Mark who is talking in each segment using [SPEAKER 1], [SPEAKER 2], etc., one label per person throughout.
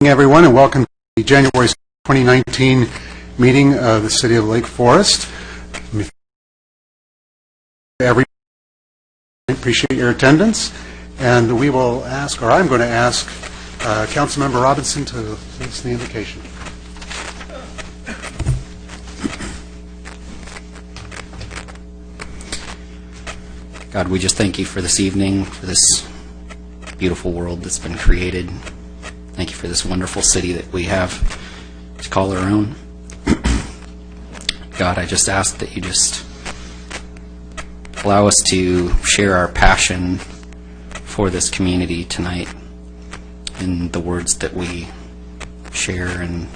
[SPEAKER 1] Everyone, and welcome to the January 2019 meeting of the City of Lake Forest. Everyone, appreciate your attendance, and we will ask, or I'm going to ask, Councilmember Robinson to lead us in the invocation.
[SPEAKER 2] God, we just thank you for this evening, for this beautiful world that's been created. Thank you for this wonderful city that we have to call our own. God, I just ask that you just allow us to share our passion for this community tonight in the words that we share and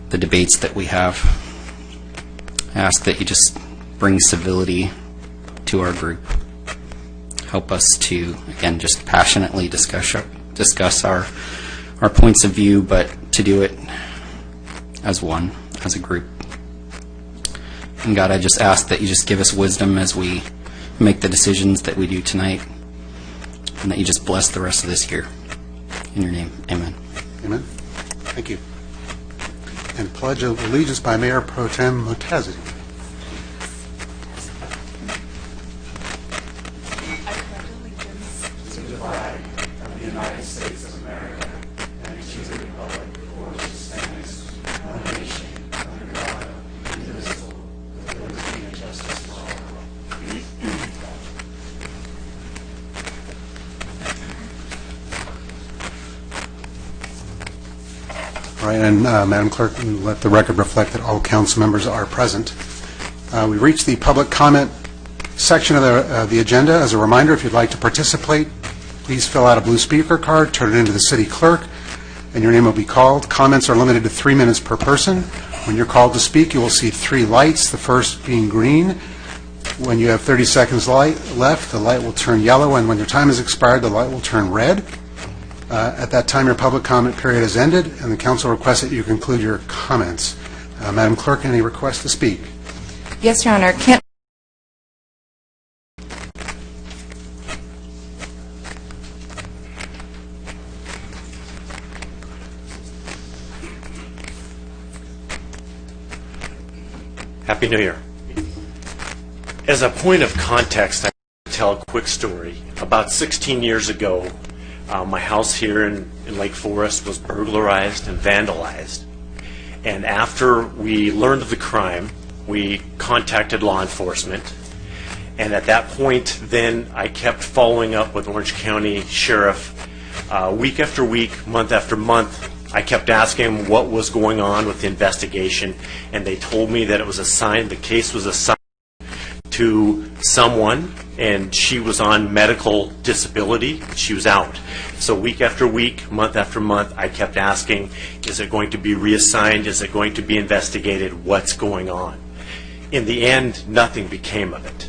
[SPEAKER 2] the debates that we have. I ask that you just bring civility to our group. Help us to, again, just passionately discuss our points of view, but to do it as one, as a group. And God, I just ask that you just give us wisdom as we make the decisions that we do tonight, and that you just bless the rest of this year. In your name, amen.
[SPEAKER 1] Amen. Thank you. And pledge of allegiance by Mayor Pro Tem Mutazzi. All right, and Madam Clerk, let the record reflect that all council members are present. We reached the public comment section of the agenda. As a reminder, if you'd like to participate, please fill out a blue speaker card, turn it into the city clerk, and your name will be called. Comments are limited to 3 minutes per person. When you're called to speak, you will see 3 lights, the first being green. When you have 30 seconds left, the light will turn yellow, and when your time has expired, the light will turn red. At that time, your public comment period has ended, and the council requests that you conclude your comments. Madam Clerk, any requests to speak?
[SPEAKER 3] Yes, Your Honor.
[SPEAKER 4] Happy New Year. As a point of context, I want to tell a quick story. About 16 years ago, my house here in Lake Forest was burglarized and vandalized. And after we learned of the crime, we contacted law enforcement. And at that point, then I kept following up with Orange County Sheriff week after week, month after month. I kept asking them what was going on with the investigation, and they told me that it was assigned, the case was assigned to someone, and she was on medical disability. She was out. So week after week, month after month, I kept asking, is it going to be reassigned? Is it going to be investigated? What's going on? In the end, nothing became of it.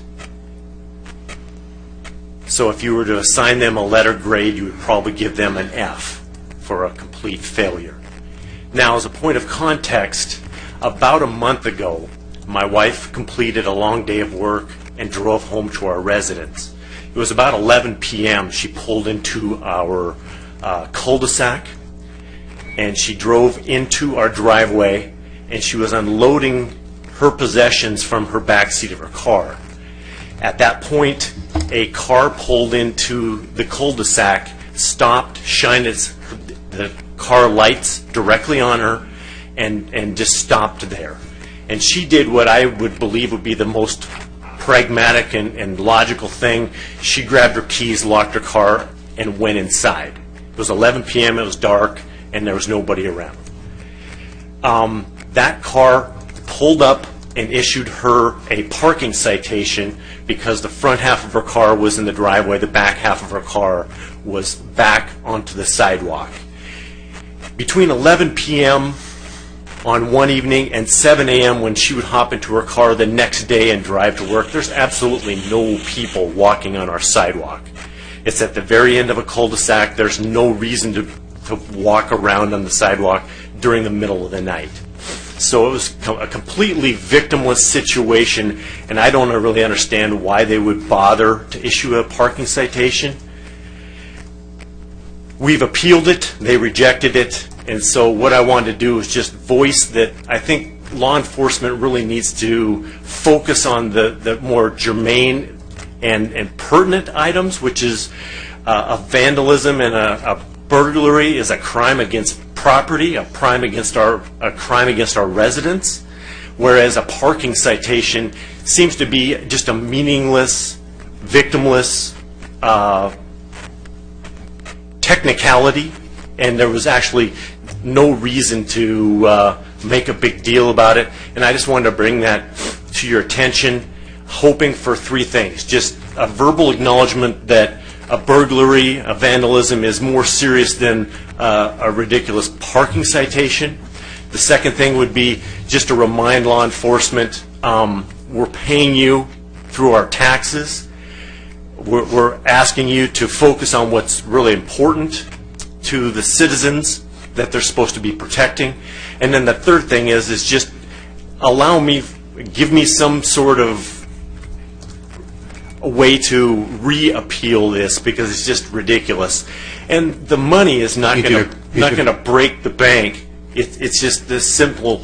[SPEAKER 4] So if you were to assign them a letter grade, you would probably give them an F for a complete failure. Now, as a point of context, about a month ago, my wife completed a long day of work and drove home to our residence. It was about 11 p.m. She pulled into our cul-de-sac, and she drove into our driveway, and she was unloading her possessions from her back seat of her car. At that point, a car pulled into the cul-de-sac, stopped, shined the car lights directly on her, and just stopped there. And she did what I would believe would be the most pragmatic and logical thing. She grabbed her keys, locked her car, and went inside. It was 11 p.m., it was dark, and there was nobody around. That car pulled up and issued her a parking citation because the front half of her car was in the driveway, the back half of her car was back onto the sidewalk. Between 11 p.m. on one evening and 7 a.m. when she would hop into her car the next day and drive to work, there's absolutely no people walking on our sidewalk. It's at the very end of a cul-de-sac. There's no reason to walk around on the sidewalk during the middle of the night. So it was a completely victimless situation, and I don't really understand why they would bother to issue a parking citation. We've appealed it, they rejected it, and so what I wanted to do is just voice that I think law enforcement really needs to focus on the more germane and pertinent items, which is a vandalism and a burglary is a crime against property, a crime against our residents, whereas a parking citation seems to be just a meaningless, victimless technicality, and there was actually no reason to make a big deal about it. And I just wanted to bring that to your attention, hoping for three things. Just a verbal acknowledgement that a burglary, a vandalism is more serious than a ridiculous parking citation. The second thing would be just to remind law enforcement, we're paying you through our taxes. We're asking you to focus on what's really important to the citizens that they're supposed to be protecting. And then the third thing is just give me some sort of a way to re-appeal this, because it's just ridiculous. And the money is not going to break the bank. It's just this simple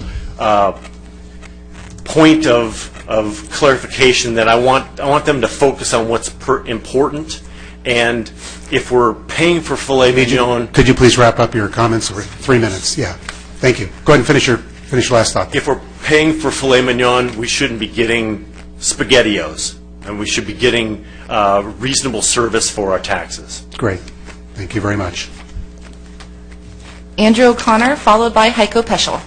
[SPEAKER 4] point of clarification that I want them to focus on what's important. And if we're paying for filet mignon,
[SPEAKER 1] Could you please wrap up your comments over 3 minutes? Yeah. Thank you. Go ahead and finish your last thought.
[SPEAKER 4] if we're paying for filet mignon, we shouldn't be getting SpaghettiOs, and we should be getting reasonable service for our taxes.
[SPEAKER 1] Great. Thank you very much.
[SPEAKER 3] Andrew O'Connor, followed by Heiko Peschel.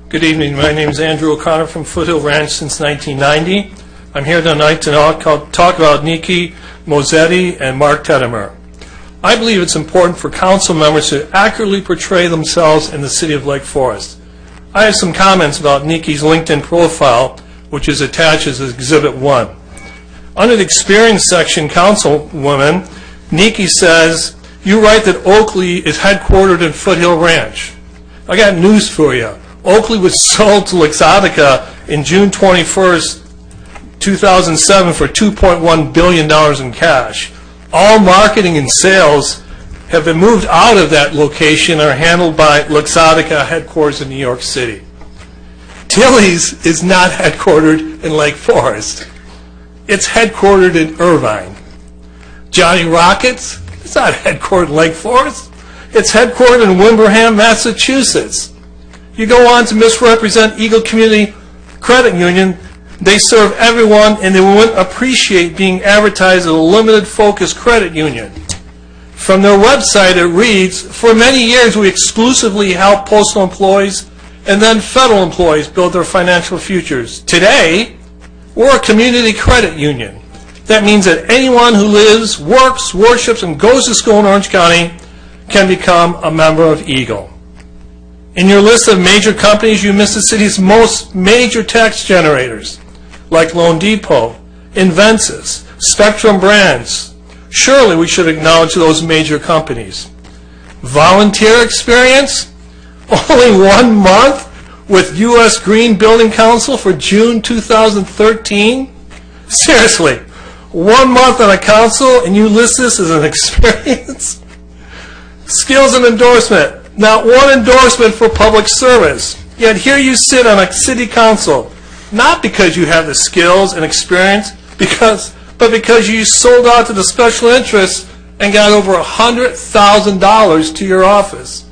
[SPEAKER 5] Good evening. My name is Andrew O'Connor from Foothill Ranch since 1990. I'm here tonight to talk about Nikki Mozetti and Mark Tedimer. I believe it's important for council members to accurately portray themselves in the city of Lake Forest. I have some comments about Nikki's LinkedIn profile, which is attached as Exhibit 1. Under the experience section, Councilwoman, Nikki says, you write that Oakley is headquartered in Foothill Ranch. I got news for you. Oakley was sold to Luxottica in June 21st, 2007 for $2.1 billion in cash. All marketing and sales have been moved out of that location and are handled by Luxottica headquarters in New York City. Tilly's is not headquartered in Lake Forest. It's headquartered in Irvine. Johnny Rockets, it's not headquartered in Lake Forest. It's headquartered in Wilbraham, Massachusetts. You go on to misrepresent Eagle Community Credit Union. They serve everyone, and they wouldn't appreciate being advertised as a limited focus credit union. From their website, it reads, for many years we exclusively help postal employees and then federal employees build their financial futures. Today, we're a community credit union. That means that anyone who lives, works, worships, and goes to school in Orange County can become a member of Eagle. In your list of major companies, you miss the city's most major tax generators, like Loan Depot, Inventus, Spectrum Brands. Surely we should acknowledge those major companies. Volunteer experience? Only 1 month with U.S. Green Building Council for June 2013? Seriously, 1 month on a council and you list this as an experience? Skills and endorsement. Not one endorsement for public service. Yet here you sit on a city council, not because you have the skills and experience, but because you sold out to the special interests and got over $100,000 to your office.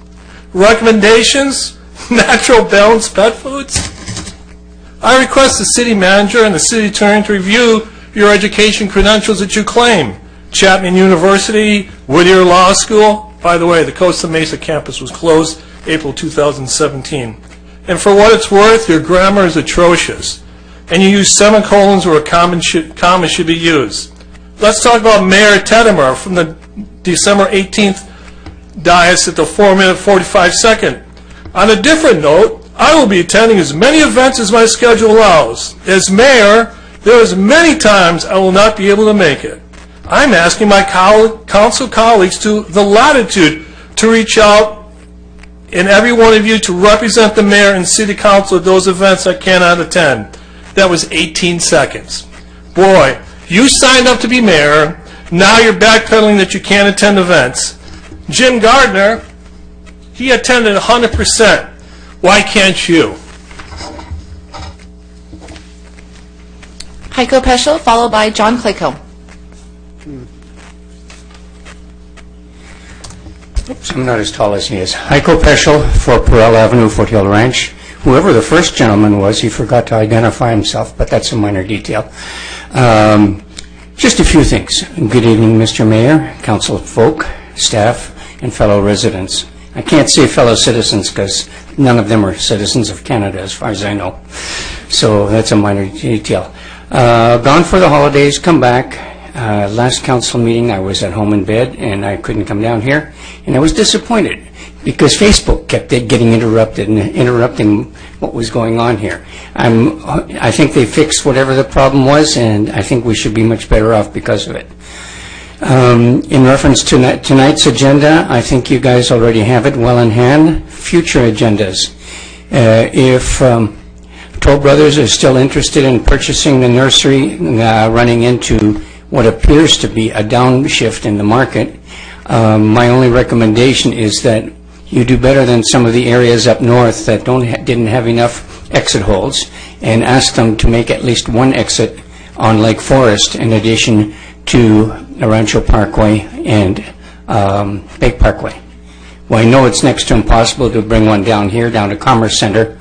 [SPEAKER 5] Recommendations? Natural balanced pet foods? I request the city manager and the city attorney to review your education credentials that you claim. Chapman University, Whittier Law School. By the way, the Costa Mesa campus was closed April 2017. And for what it's worth, your grammar is atrocious. And you use semicolons where a comma should be used. Let's talk about Mayor Tedimer from the December 18th dais at the 4-minute 45-second On a different note, I will be attending as many events as my schedule allows. As mayor, there is many times I will not be able to make it. I'm asking my council colleagues to the latitude to reach out and every one of you to represent the mayor and city council at those events I cannot attend. That was 18 seconds. Boy, you signed up to be mayor, now you're backpedaling that you can't attend events. Jim Gardner, he attended 100%. Why can't you?
[SPEAKER 3] Heiko Peschel, followed by John Claycomb.
[SPEAKER 6] Oops, I'm not as tall as he is. Heiko Peschel, 4 Perel Avenue, Foothill Ranch. Whoever the first gentleman was, he forgot to identify himself, but that's a minor detail. Just a few things. Good evening, Mr. Mayor, council folk, staff, and fellow residents. I can't say fellow citizens because none of them are citizens of Canada as far as I know. So that's a minor detail. Gone for the holidays, come back. Last council meeting I was at home in bed and I couldn't come down here. And I was disappointed because Facebook kept getting interrupted and interrupting what was going on here. I think they fixed whatever the problem was, and I think we should be much better off because of it. In reference to tonight's agenda, I think you guys already have it well in hand. Future agendas. If Toll Brothers is still interested in purchasing the nursery, running into what appears to be a downshift in the market, my only recommendation is that you do better than some of the areas up north that didn't have enough exit holes, and ask them to make at least one exit on Lake Forest in addition to Rancho Parkway and Lake Parkway. Well, I know it's next to impossible to bring one down here, down to Commerce Center,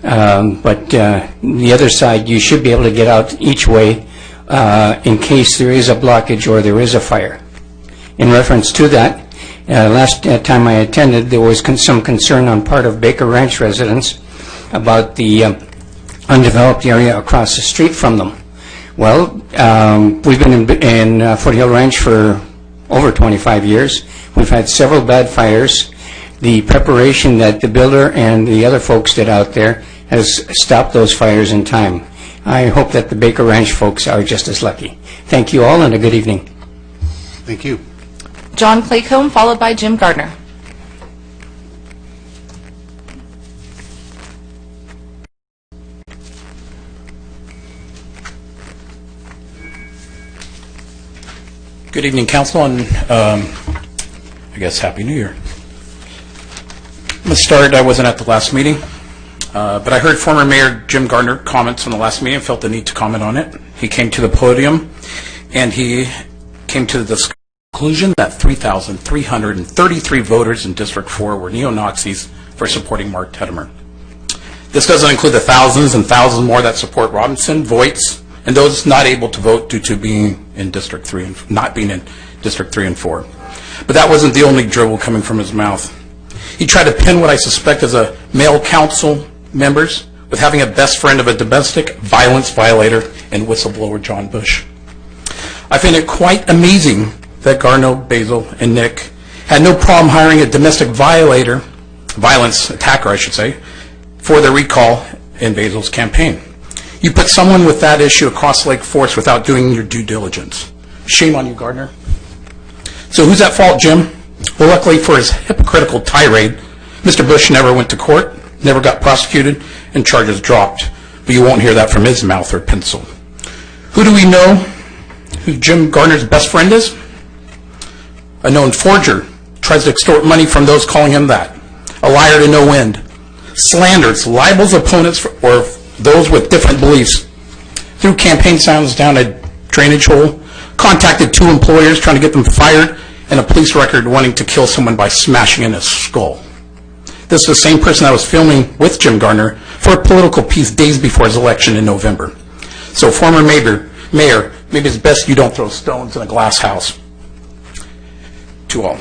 [SPEAKER 6] but the other side, you should be able to get out each way in case there is a blockage or there is a fire. In reference to that, last time I attended, there was some concern on part of Baker Ranch residents about the undeveloped area across the street from them. Well, we've been in Foothill Ranch for over 25 years. We've had several bad fires. The preparation that the builder and the other folks did out there has stopped those fires in time. I hope that the Baker Ranch folks are just as lucky. Thank you all, and a good evening.
[SPEAKER 1] Thank you.
[SPEAKER 3] John Claycomb, followed by Jim Gardner.
[SPEAKER 7] Good evening, Council, and I guess Happy New Year. I'm going to start. I wasn't at the last meeting, but I heard former Mayor Jim Gardner comments on the last meeting and felt the need to comment on it. He came to the podium, and he came to the conclusion that 3,333 voters in District 4 were neo-Nazis for supporting Mark Teddemer. This doesn't include the thousands and thousands more that support Robinson, Voights, and those not able to vote due to being in District 3 and not being in District 3 and 4. But that wasn't the only dribble coming from his mouth. He tried to pin what I suspect is a male council members with having a best friend of a domestic violence violator and whistleblower John Bush. I find it quite amazing that Garno, Basil, and Nick had no problem hiring a domestic violence attacker, I should say, for the recall in Basil's campaign. You put someone with that issue across Lake Forest without doing your due diligence. Shame on you, Gardner. So who's at fault, Jim? Well, luckily for his hypocritical tirade, Mr. Bush never went to court, never got prosecuted, and charges dropped. But you won't hear that from his mouth or pencil. Who do we know who Jim Gardner's best friend is? A known forger, tries to extort money from those calling him that. A liar to no end. Slanders, libels opponents or those with different beliefs. Threw campaign signs down a drainage hole, contacted 2 employers trying to get them fired, and a police record wanting to kill someone by smashing in his skull. This is the same person that was filming with Jim Gardner for a political piece days before his election in November. So former mayor, maybe it's best you don't throw stones in a glass house. To all.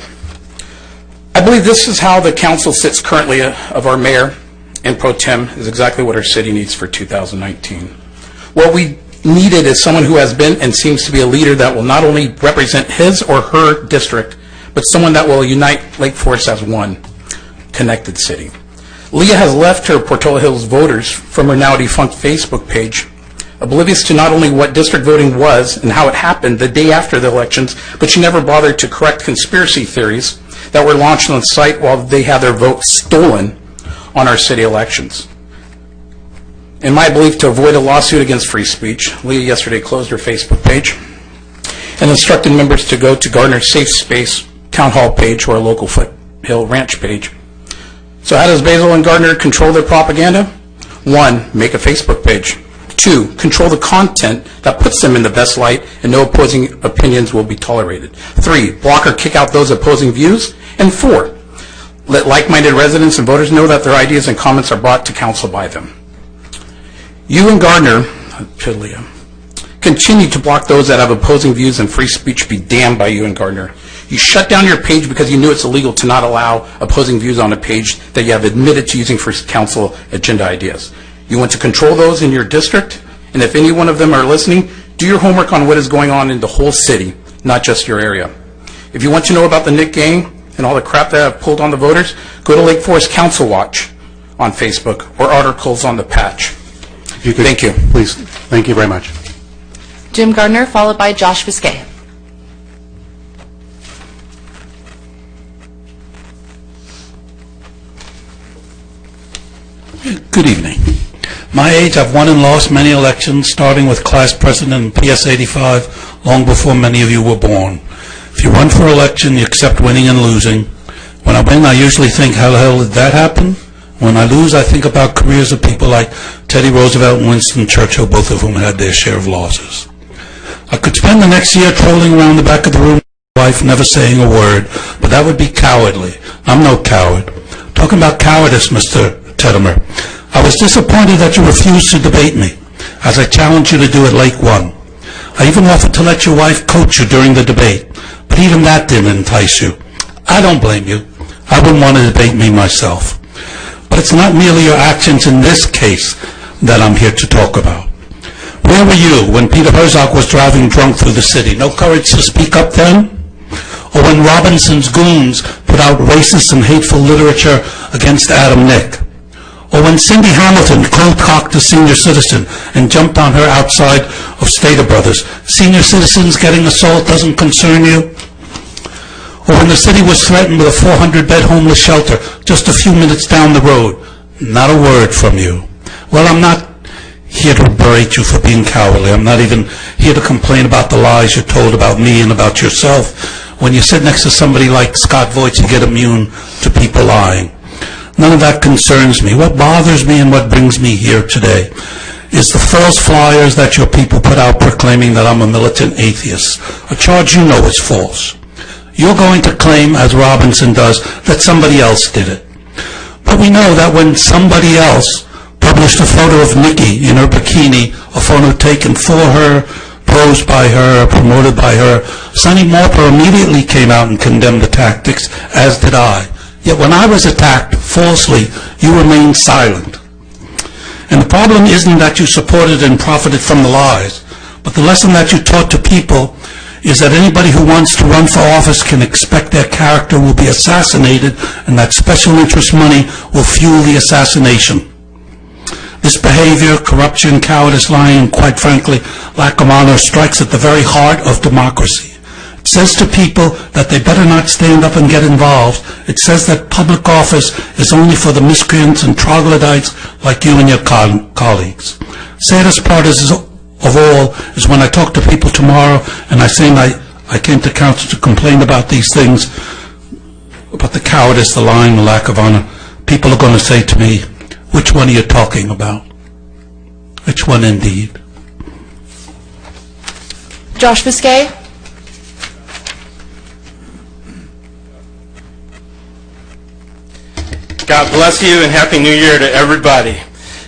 [SPEAKER 7] I believe this is how the council sits currently of our mayor and pro tem is exactly what our city needs for 2019. What we needed is someone who has been and seems to be a leader that will not only represent his or her district, but someone that will unite Lake Forest as one connected city. Leah has left her Portola Hills voters from her now defunct Facebook page, oblivious to not only what district voting was and how it happened the day after the elections, but she never bothered to correct conspiracy theories that were launched on the site while they had their vote stolen on our city elections. In my belief, to avoid a lawsuit against free speech, Leah yesterday closed her Facebook page and instructed members to go to Gardner's Safe Space Town Hall page or a local Foothill Ranch page. So how does Basil and Gardner control their propaganda? 1, make a Facebook page. 2, control the content that puts them in the best light and no opposing opinions will be tolerated. 3, block or kick out those opposing views. And 4, let like-minded residents and voters know that their ideas and comments are brought to council by them. You and Gardner, continue to block those that have opposing views, and free speech be damned by you and Gardner. You shut down your page because you knew it's illegal to not allow opposing views on a page that you have admitted to using for council agenda ideas. You want to control those in your district, and if any one of them are listening, do your homework on what is going on in the whole city, not just your area. If you want to know about the Nick gang and all the crap that I've pulled on the voters, go to Lake Forest Council Watch on Facebook or articles on the Patch.
[SPEAKER 1] If you could,
[SPEAKER 7] Thank you.
[SPEAKER 1] Please. Thank you very much.
[SPEAKER 3] Jim Gardner, followed by Josh Biscay.
[SPEAKER 8] Good evening. My age, I've won and lost many elections, starting with class president in PS 85, long before many of you were born. If you run for election, you accept winning and losing. When I win, I usually think, how the hell did that happen? When I lose, I think about careers of people like Teddy Roosevelt and Winston Churchill, both of whom had their share of losses. I could spend the next year trolling around the back of the room with my wife, never saying a word, but that would be cowardly. I'm no coward. Talking about cowardice, Mr. Tedimer, I was disappointed that you refused to debate me, as I challenged you to do at Lake 1. I even offered to let your wife coach you during the debate, but even that didn't entice you. I don't blame you. I wouldn't want to debate me myself. But it's not merely your actions in this case that I'm here to talk about. Where were you when Peter Herzog was driving drunk through the city? No courage to speak up then? Or when Robinson's goons put out racist and hateful literature against Adam Nick? Or when Cindy Hamilton cold-cocked a senior citizen and jumped on her outside of Stater Brothers? Senior citizens getting assault doesn't concern you? Or when the city was threatened with a 400-bed homeless shelter just a few minutes down the road? Not a word from you. Well, I'm not here to berate you for being cowardly. I'm not even here to complain about the lies you're told about me and about yourself. When you sit next to somebody like Scott Voigt, you get immune to people lying. None of that concerns me. What bothers me and what brings me here today is the false flyers that your people put out proclaiming that I'm a militant atheist, a charge you know is false. You're going to claim, as Robinson does, that somebody else did it. But we know that when somebody else published a photo of Nikki in her bikini, a photo taken for her, posed by her, promoted by her, Sonny Morper immediately came out and condemned the tactics, as did I. Yet when I was attacked falsely, you remained silent. And the problem isn't that you supported and profited from the lies, but the lesson that you taught to people is that anybody who wants to run for office can expect their character will be assassinated and that special interest money will fuel the assassination. This behavior, corruption, cowardice, lying, and quite frankly, lack of honor strikes at the very heart of democracy. It says to people that they better not stand up and get involved. It says that public office is only for the miscreants and troglodytes like you and your colleagues. Saddest part of all is when I talk to people tomorrow and I say I came to council to complain about these things, about the cowardice, the lying, the lack of honor. People are going to say to me, which one are you talking about? Which one indeed?
[SPEAKER 3] Josh Biscay.
[SPEAKER 9] God bless you and Happy New Year to everybody.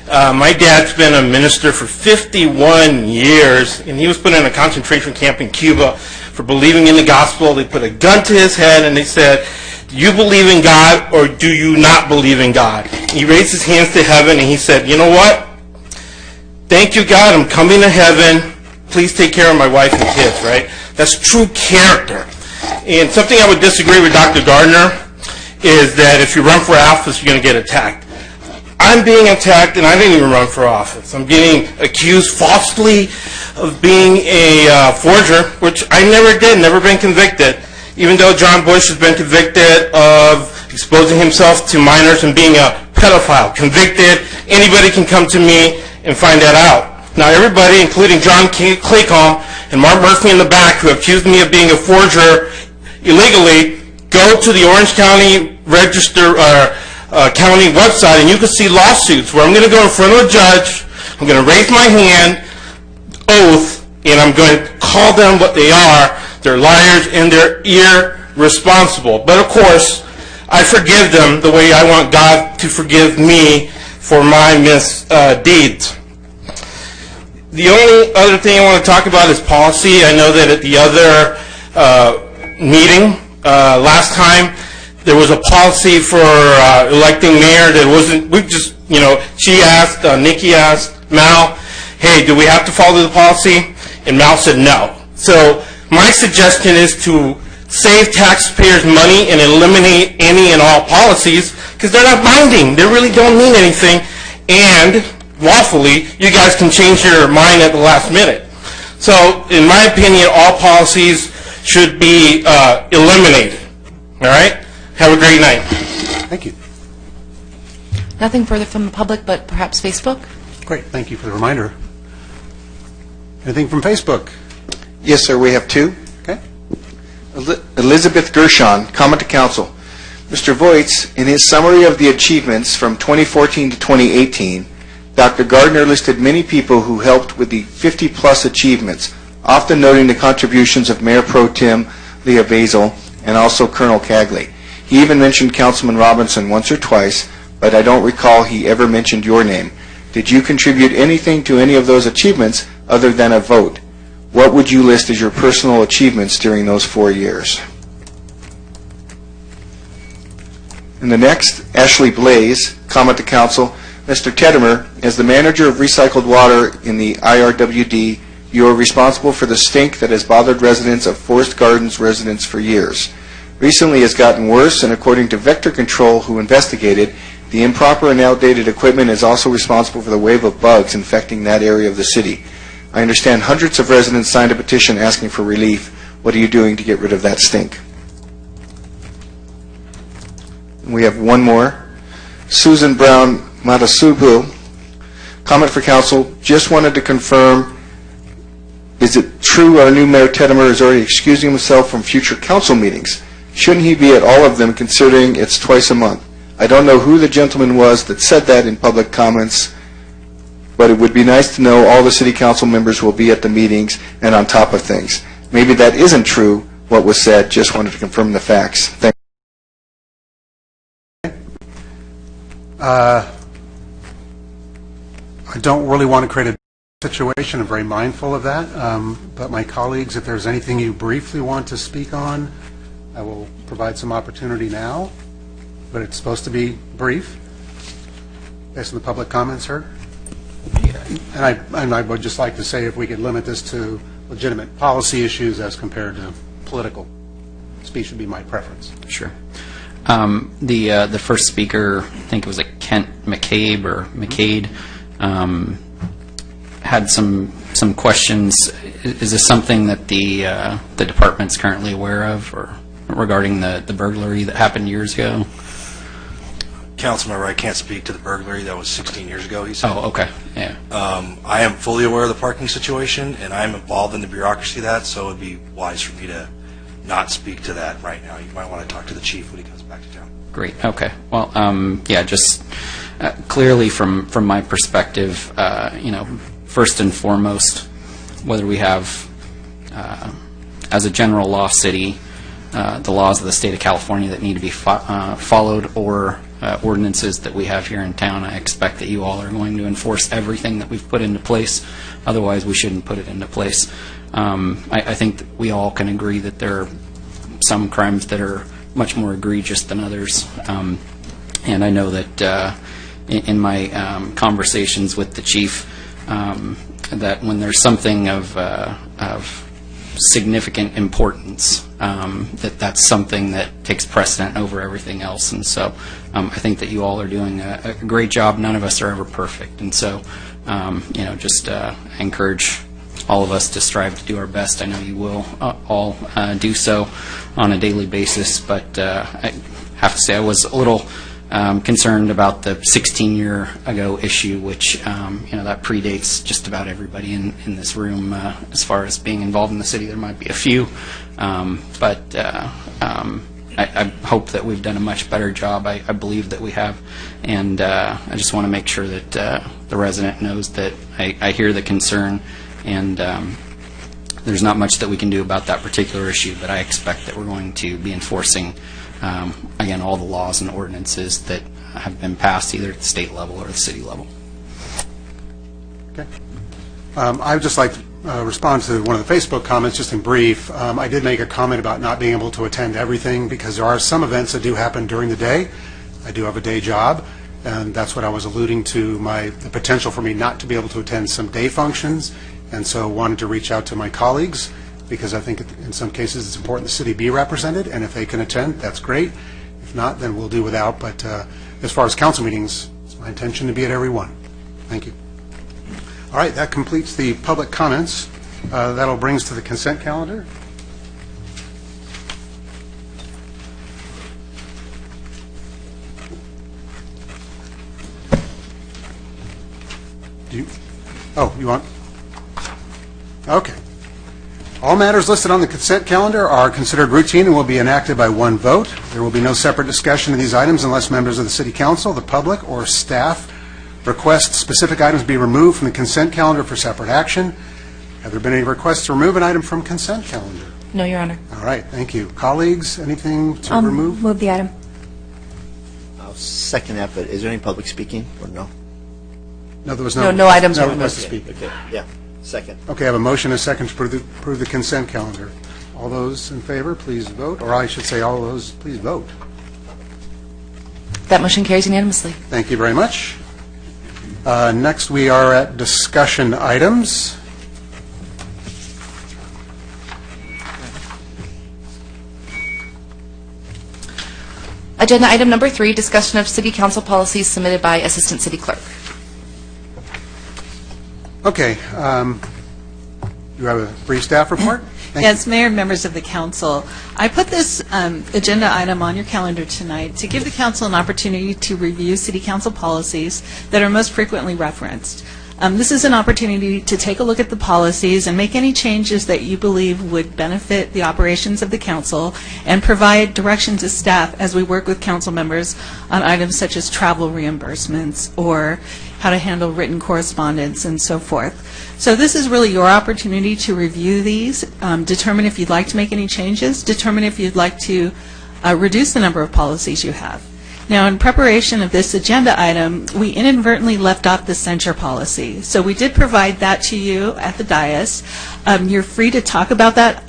[SPEAKER 9] My dad's been a minister for 51 years, and he was put in a concentration camp in Cuba for believing in the gospel. They put a gun to his head and they said, do you believe in God or do you not believe in God? He raised his hands to heaven and he said, you know what? Thank you, God, I'm coming to heaven. Please take care of my wife and kids, right? That's true character. And something I would disagree with Dr. Gardner is that if you run for office, you're going to get attacked. I'm being attacked, and I didn't even run for office. I'm getting accused falsely of being a forger, which I never did, never been convicted, even though John Bush has been convicted of exposing himself to minors and being a pedophile. Convicted, anybody can come to me and find that out. Now everybody, including John Clerk and Mark Murphy in the back, who accused me of being a forger illegally, go to the Orange County Register county website, and you can see lawsuits where I'm going to go in front of a judge, I'm going to raise my hand, oath, and I'm going to call them what they are. They're liars and they're irresponsible. But of course, I forgive them the way I want God to forgive me for my misdeeds. The only other thing I want to talk about is policy. I know that at the other meeting last time, there was a policy for electing mayor that wasn't, she asked, Nikki asked Mal, hey, do we have to follow the policy? And Mal said no. So my suggestion is to save taxpayers money and eliminate any and all policies because they're not binding. They really don't mean anything. And lawfully, you guys can change your mind at the last minute. So in my opinion, all policies should be eliminated. All right? Have a great night.
[SPEAKER 1] Thank you.
[SPEAKER 3] Nothing further from the public, but perhaps Facebook?
[SPEAKER 1] Great, thank you for the reminder. Anything from Facebook?
[SPEAKER 10] Yes, sir, we have two.
[SPEAKER 1] Okay.
[SPEAKER 10] Elizabeth Gershon, comment to council. Mr. Voights, in his summary of the achievements from 2014 to 2018, Dr. Gardner listed many people who helped with the 50-plus achievements, often noting the contributions of Mayor Pro Tem Leah Basil and also Colonel Cagley. He even mentioned Councilman Robinson once or twice, but I don't recall he ever mentioned your name. Did you contribute anything to any of those achievements other than a vote? What would you list as your personal achievements during those 4 years? And the next, Ashley Blaze, comment to council. Mr. Teddimer, as the manager of recycled water in the IRWD, you are responsible for the stink that has bothered residents of Forest Gardens residents for years. Recently has gotten worse, and according to Vector Control, who investigated, the improper and outdated equipment is also responsible for the wave of bugs infecting that area of the city. I understand hundreds of residents signed a petition asking for relief. What are you doing to get rid of that stink? We have one more. Susan Brown Matasubu, comment for council. Just wanted to confirm, is it true our new Mayor Teddimer is already excusing himself from future council meetings? Shouldn't he be at all of them, considering it's twice a month? I don't know who the gentleman was that said that in public comments, but it would be nice to know all the city council members will be at the meetings and on top of things. Maybe that isn't true, what was said. Just wanted to confirm the facts. Thank you.
[SPEAKER 1] I don't really want to create a situation. I'm very mindful of that. But my colleagues, if there's anything you briefly want to speak on, I will provide some opportunity now. But it's supposed to be brief, based on the public comments heard. And I would just like to say if we could limit this to legitimate policy issues as compared to political speech would be my preference.
[SPEAKER 2] Sure. The first speaker, I think it was Kent McCabe or McCade, had some questions. Is this something that the department's currently aware of, or regarding the burglary that happened years ago?
[SPEAKER 11] Councilmember, I can't speak to the burglary. That was 16 years ago, he said.
[SPEAKER 2] Oh, okay. Yeah.
[SPEAKER 11] I am fully aware of the parking situation, and I'm involved in the bureaucracy of that, so it would be wise for me to not speak to that right now. You might want to talk to the chief when he comes back to town.
[SPEAKER 2] Great. Okay. Well, yeah, just clearly from my perspective, first and foremost, whether we have, as a general law city, the laws of the state of California that need to be followed, or ordinances that we have here in town, I expect that you all are going to enforce everything that we've put into place. Otherwise, we shouldn't put it into place. I think that we all can agree that there are some crimes that are much more egregious than others. And I know that in my conversations with the chief, that when there's something of significant importance, that's something that takes precedent over everything else. And so I think that you all are doing a great job. None of us are ever perfect. And so, just encourage all of us to strive to do our best. I know you will all do so on a daily basis, but I have to say I was a little concerned about the 16-year ago issue, which that predates just about everybody in this room as far as being involved in the city. There might be a few, but I hope that we've done a much better job. I believe that we have, and I just want to make sure that the resident knows that I hear the concern, and there's not much that we can do about that particular issue, but I expect that we're going to be enforcing again, all the laws and ordinances that have been passed either at the state level or the city level.
[SPEAKER 1] Okay. I would just like to respond to one of the Facebook comments, just in brief. I did make a comment about not being able to attend everything because there are some events that do happen during the day. I do have a day job, and that's what I was alluding to, the potential for me not to be able to attend some day functions, and so wanted to reach out to my colleagues, because I think in some cases it's important the city be represented, and if they can attend, that's great. If not, then we'll do without. But as far as council meetings, it's my intention to be at every one. Thank you. All right, that completes the public comments. That'll bring us to the consent calendar. You want? Okay. All matters listed on the consent calendar are considered routine and will be enacted by one vote. There will be no separate discussion of these items unless members of the City Council, the public, or staff request specific items be removed from the consent calendar for separate action. Have there been any requests to remove an item from consent calendar?
[SPEAKER 3] No, Your Honor.
[SPEAKER 1] All right, thank you. Colleagues, anything to remove?
[SPEAKER 12] Move the item.
[SPEAKER 13] I'll second that, but is there any public speaking or no?
[SPEAKER 1] No, there was no.
[SPEAKER 3] No items
[SPEAKER 1] no
[SPEAKER 3] are
[SPEAKER 1] request to
[SPEAKER 3] removed.
[SPEAKER 1] speak.
[SPEAKER 13] Okay, yeah, second.
[SPEAKER 1] Okay, I have a motion and a second to approve the consent calendar. All those in favor, please vote. Or I should say, all those, please vote.
[SPEAKER 3] That motion carries unanimously.
[SPEAKER 1] Thank you very much. Next, we are at discussion items.
[SPEAKER 3] Agenda item number 3, discussion of city council policies submitted by Assistant City Clerk.
[SPEAKER 1] Okay. You have a brief staff report?
[SPEAKER 14] Yes, Mayor and members of the council. I put this agenda item on your calendar tonight to give the council an opportunity to review city council policies that are most frequently referenced. This is an opportunity to take a look at the policies and make any changes that you believe would benefit the operations of the council and provide direction to staff as we work with council members on items such as travel reimbursements or how to handle written correspondence and so forth. So this is really your opportunity to review these, determine if you'd like to make any changes, determine if you'd like to reduce the number of policies you have. Now, in preparation of this agenda item, we inadvertently left off the censure policy. So we did provide that to you at the dais. You're free to talk about that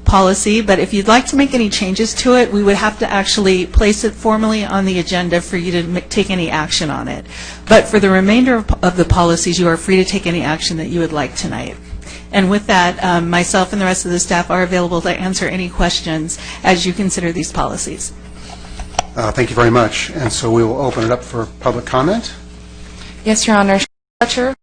[SPEAKER 14] policy, but if you'd like to make any changes to it, we would have to actually place it formally on the agenda for you to take any action on it. But for the remainder of the policies, you are free to take any action that you would like tonight. And with that, myself and the rest of the staff are available to answer any questions as you consider these policies.
[SPEAKER 1] Thank you very much. And so we will open it up for public comment.
[SPEAKER 3] Yes, Your Honor. Fletcher?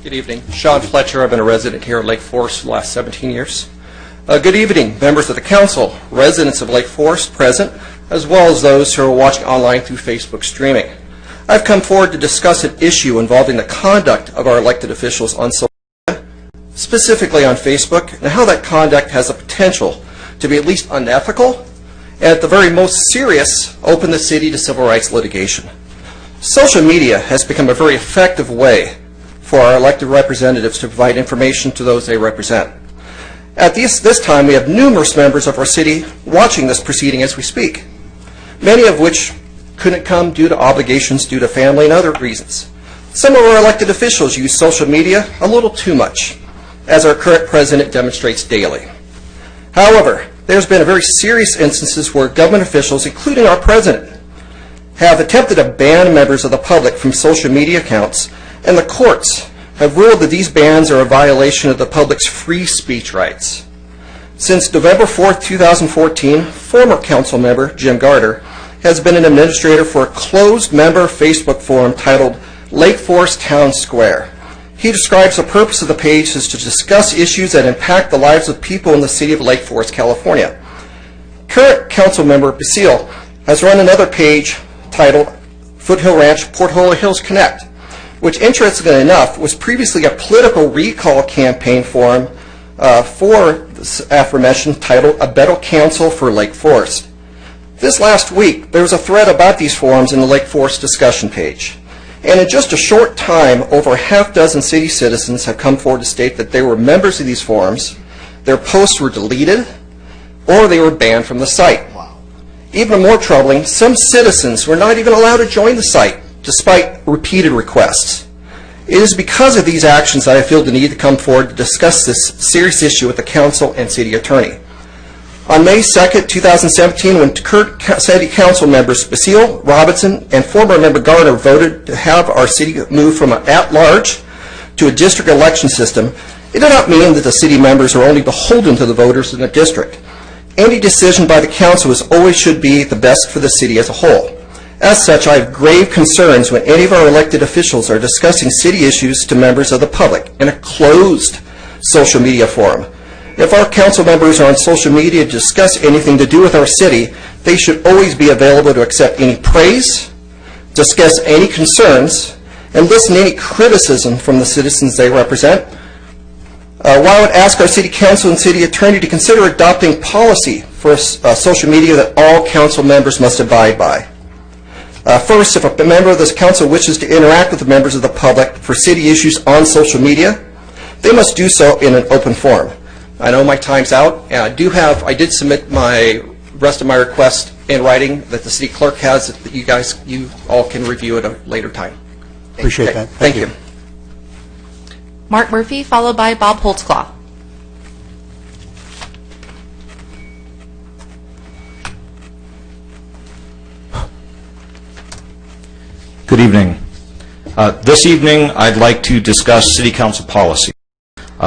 [SPEAKER 15] Good evening. Sean Fletcher. I've been a resident here at Lake Forest for the last 17 years. Good evening, members of the council, residents of Lake Forest present, as well as those who are watching online through Facebook streaming. I've come forward to discuss an issue involving the conduct of our elected officials on social media, specifically on Facebook, and how that conduct has the potential to be at least unethical, and at the very most serious, open the city to civil rights litigation. Social media has become a very effective way for our elected representatives to provide information to those they represent. At this time, we have numerous members of our city watching this proceeding as we speak, many of which couldn't come due to obligations due to family and other reasons. Some of our elected officials use social media a little too much, as our current president demonstrates daily. However, there's been a very serious instances where government officials, including our president, have attempted to ban members of the public from social media accounts, and the courts have ruled that these bans are a violation of the public's free speech rights. Since November 4th, 2014, former council member Jim Gardner has been an administrator for a closed member Facebook forum titled Lake Forest Town Square. He describes the purpose of the page as to discuss issues that impact the lives of people in the city of Lake Forest, California. Current council member Basile has run another page titled Foothill Ranch Portola Hills Connect, which, interestingly enough, was previously a political recall campaign forum for this aforementioned title, A Better Council for Lake Forest. This last week, there was a thread about these forums in the Lake Forest discussion page. And in just a short time, over a half dozen city citizens have come forward to state that they were members of these forums, their posts were deleted, or they were banned from the site. Even more troubling, some citizens were not even allowed to join the site, despite repeated requests. It is because of these actions that I feel the need to come forward to discuss this serious issue with the council and city attorney. On May 2nd, 2017, when Clerk City Council members Basile, Robinson, and former member Gardner voted to have our city move from an at-large to a district election system, it did not mean that the city members are only beholden to the voters in the district. Any decision by the council always should be the best for the city as a whole. As such, I have grave concerns when any of our elected officials are discussing city issues to members of the public in a closed social media forum. If our council members are on social media to discuss anything to do with our city, they should always be available to accept any praise, discuss any concerns, and listen to any criticism from the citizens they represent. While I would ask our city council and city attorney to consider adopting policy for social media that all council members must abide by. First, if a member of this council wishes to interact with the members of the public for city issues on social media, they must do so in an open forum. I know my time's out, and I did submit my rest of my request in writing that the city clerk has, that you all can review at a later time.
[SPEAKER 1] Appreciate that.
[SPEAKER 15] Thank you.
[SPEAKER 3] Mark Murphy, followed by Bob Holtzclaw.
[SPEAKER 12] Good evening. This evening, I'd like to discuss City Council policy,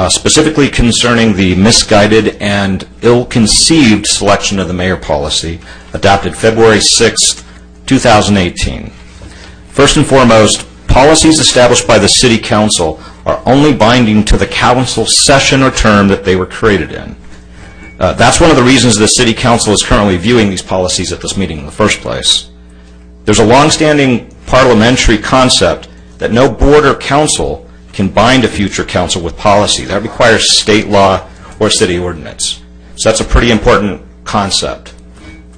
[SPEAKER 12] specifically concerning the misguided and ill-conceived selection of the mayor policy adopted February 6, 2018. First and foremost, policies established by the City Council are only binding to the council session or term that they were created in. That's one of the reasons the City Council is currently viewing these policies at this meeting in the first place. There's a long-standing parliamentary concept that no board or council can bind a future council with policy. That requires state law or city ordinance. So that's a pretty important concept,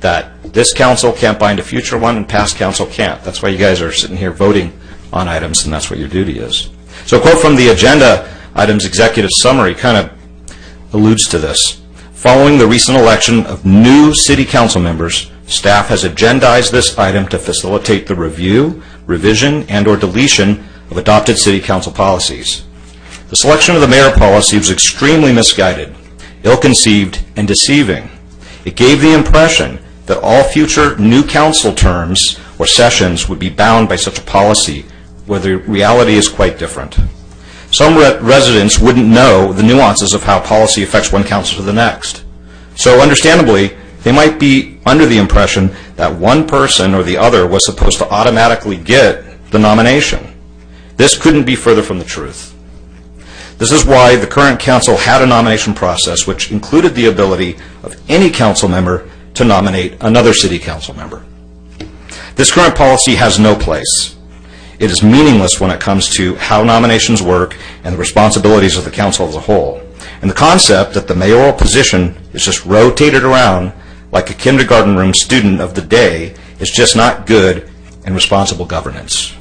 [SPEAKER 12] that this council can't bind a future one and past council can't. That's why you guys are sitting here voting on items, and that's what your duty is. So a quote from the agenda items executive summary kind of alludes to this. Following the recent election of new city council members, staff has agendized this item to facilitate the review, revision, and/or deletion of adopted city council policies. The selection of the mayor policy was extremely misguided, ill-conceived, and deceiving. It gave the impression that all future new council terms or sessions would be bound by such a policy, where the reality is quite different. Some residents wouldn't know the nuances of how policy affects one council to the next. So understandably, they might be under the impression that one person or the other was supposed to automatically get the nomination. This couldn't be further from the truth. This is why the current council had a nomination process which included the ability of any council member to nominate another city council member. This current policy has no place. It is meaningless when it comes to how nominations work and the responsibilities of the council as a whole. And the concept that the mayoral position is just rotated around like a kindergarten room student of the day is just not good and responsible governance.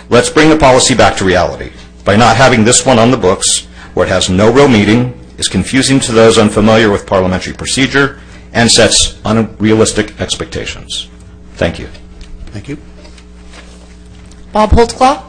[SPEAKER 12] Let's bring the policy back to reality. By not having this one on the books, where it has no real meaning, is confusing to those unfamiliar with parliamentary procedure, and sets unrealistic expectations. Thank you.
[SPEAKER 1] Thank you.
[SPEAKER 3] Bob Holtzclaw.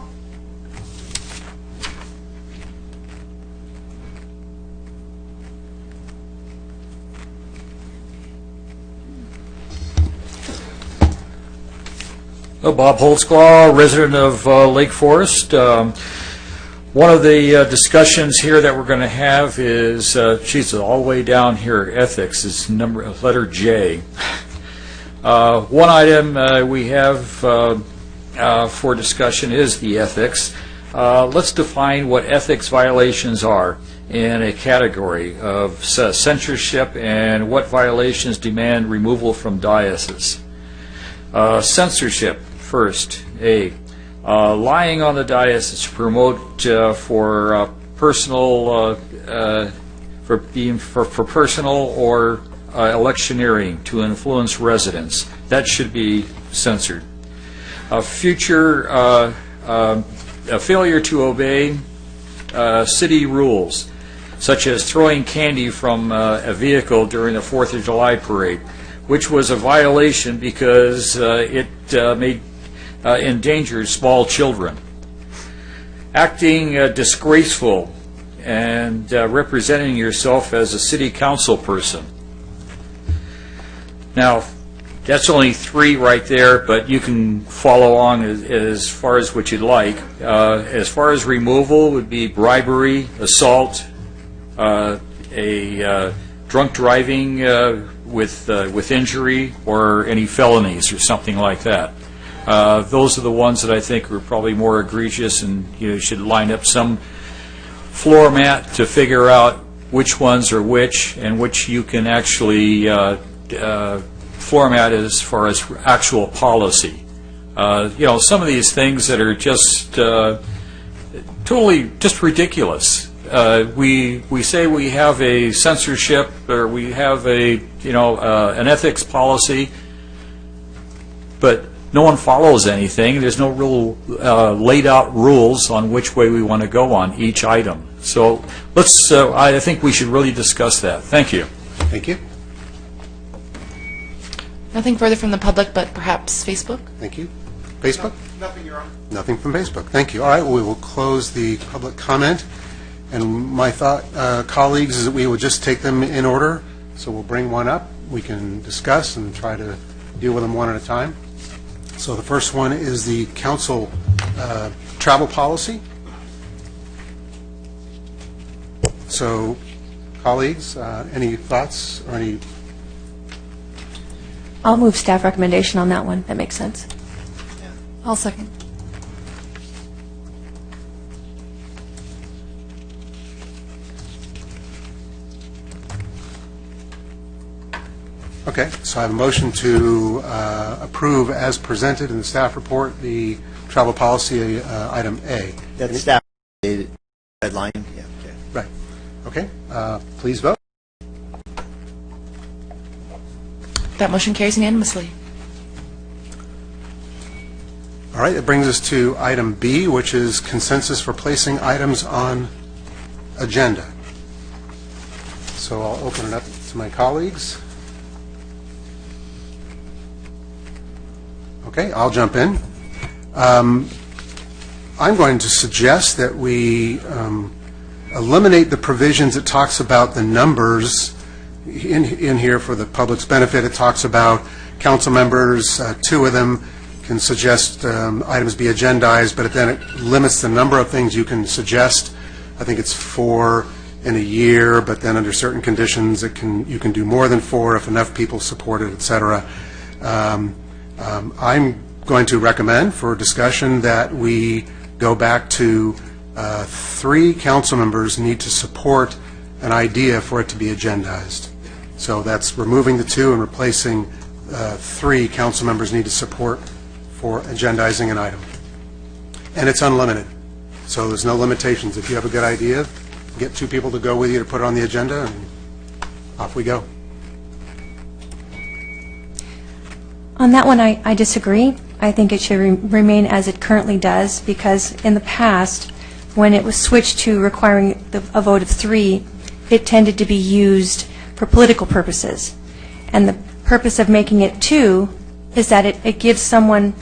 [SPEAKER 16] Bob Holtzclaw, resident of Lake Forest. One of the discussions here that we're going to have is, all the way down here, ethics is letter J. One item we have for discussion is the ethics. Let's define what ethics violations are in a category of censorship and what violations demand removal from dioceses. Censorship, first, A. Lying on the diocese to promote for personal or electioneering to influence residents. That should be censored. A failure to obey city rules, such as throwing candy from a vehicle during the 4th of July parade, which was a violation because it endangered small children. Acting disgraceful and representing yourself as a city council person. Now, that's only 3 right there, but you can follow on as far as what you'd like. As far as removal would be bribery, assault, drunk driving with injury, or any felonies or something like that. Those are the ones that I think are probably more egregious, and you should line up some floor mat to figure out which ones are which, and which you can actually format as far as actual policy. Some of these things that are just totally just ridiculous. We say we have a censorship, or we have an ethics policy, but no one follows anything. There's no real laid out rules on which way we want to go on each item. So let's. I think we should really discuss that. Thank you.
[SPEAKER 1] Thank you.
[SPEAKER 3] Nothing further from the public, but perhaps Facebook?
[SPEAKER 1] Thank you. Facebook?
[SPEAKER 9] Nothing, Your Honor.
[SPEAKER 1] Nothing from Facebook. Thank you. All right, well, we will close the public comment. And my thought, colleagues, is that we will just take them in order. So we'll bring one up. We can discuss and try to deal with them one at a time. So the first one is the council travel policy. So, colleagues, any thoughts or any?
[SPEAKER 17] I'll move staff recommendation on that one. That makes sense.
[SPEAKER 3] I'll second.
[SPEAKER 1] Okay, so I have a motion to approve as presented in the staff report the travel policy item A.
[SPEAKER 13] That's staff deadline. Yeah. Okay.
[SPEAKER 1] Right. Okay. Please vote.
[SPEAKER 3] That motion carries unanimously.
[SPEAKER 1] All right, it brings us to item B, which is consensus for placing items on agenda. So I'll open it up to my colleagues. Okay, I'll jump in. I'm going to suggest that we eliminate the provisions that talks about the numbers in here for the public's benefit. It talks about council members, 2 of them can suggest items be agendized, but then it limits the number of things you can suggest. I think it's 4 in a year, but then under certain conditions you can do more than 4 if enough people support it, et cetera. I'm going to recommend for discussion that we go back to 3 council members need to support an idea for it to be agendized. So that's removing the 2 and replacing 3 council members need to support for agendizing an item. And it's unlimited. So there's no limitations. If you have a good idea, get 2 people to go with you to put it on the agenda, and off we go.
[SPEAKER 17] On that one, I disagree. I think it should remain as it currently does, because in the past, when it was switched to requiring a vote of 3, it tended to be used for political purposes. And the purpose of making it 2 is that it gives someone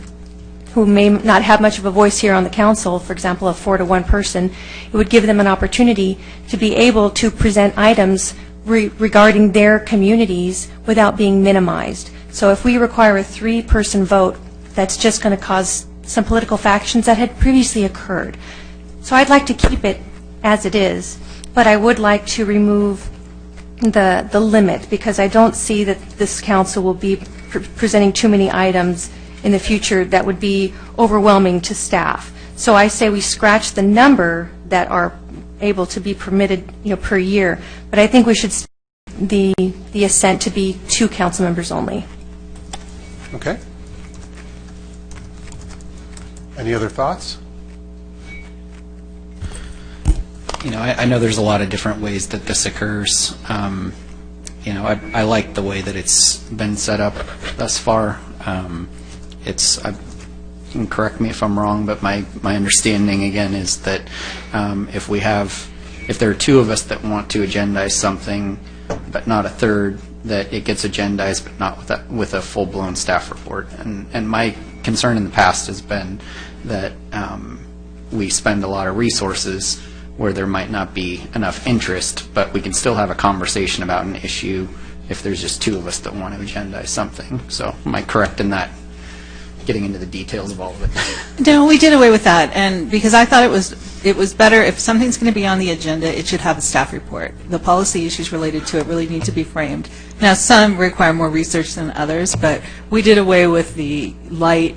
[SPEAKER 17] who may not have much of a voice here on the council, for example, a 4-to-1 person, it would give them an opportunity to be able to present items regarding their communities without being minimized. So if we require a 3-person vote that's just going to cause some political factions that had previously occurred. So I'd like to keep it as it is, but I would like to remove the limit, because I don't see that this council will be presenting too many items in the future that would be overwhelming to staff. So I say we scratch the number that are able to be permitted, per year, but I think we should the assent to be 2 council members only.
[SPEAKER 1] Okay. Any other thoughts?
[SPEAKER 2] I know there's a lot of different ways that this occurs. I like the way that it's been set up thus far. You can correct me if I'm wrong, but my understanding again is that if there are 2 of us that want to agendize something, but not a third, that it gets agendized, but not with a full-blown staff report. And my concern in the past has been that we spend a lot of resources where there might not be enough interest, but we can still have a conversation about an issue if there's just 2 of us that want to agendize something. So am I correct in that, getting into the details of all of it?
[SPEAKER 14] No, we did away with that, and because I thought it was better, if something's going to be on the agenda, it should have a staff report. The policy issues related to it really need to be framed. Now, some require more research than others, but we did away with the light,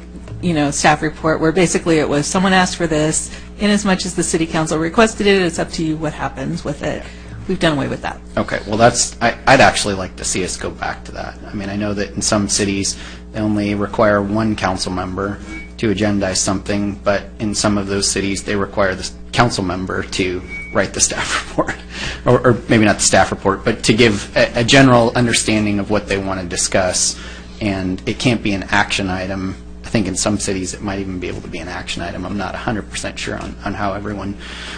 [SPEAKER 14] staff report, where basically it was someone asked for this, in as much as the city council requested it, it's up to you what happens with it. We've done away with that.
[SPEAKER 2] Okay, well I'd actually like to see us go back to that. I mean, I know that in some cities they only require 1 council member to agendize something, but in some of those cities they require the council member to write the staff report, or maybe not the staff report, but to give a general understanding of what they want to discuss, and it can't be an action item. I think in some cities it might even be able to be an action item. I'm not 100% sure on how everyone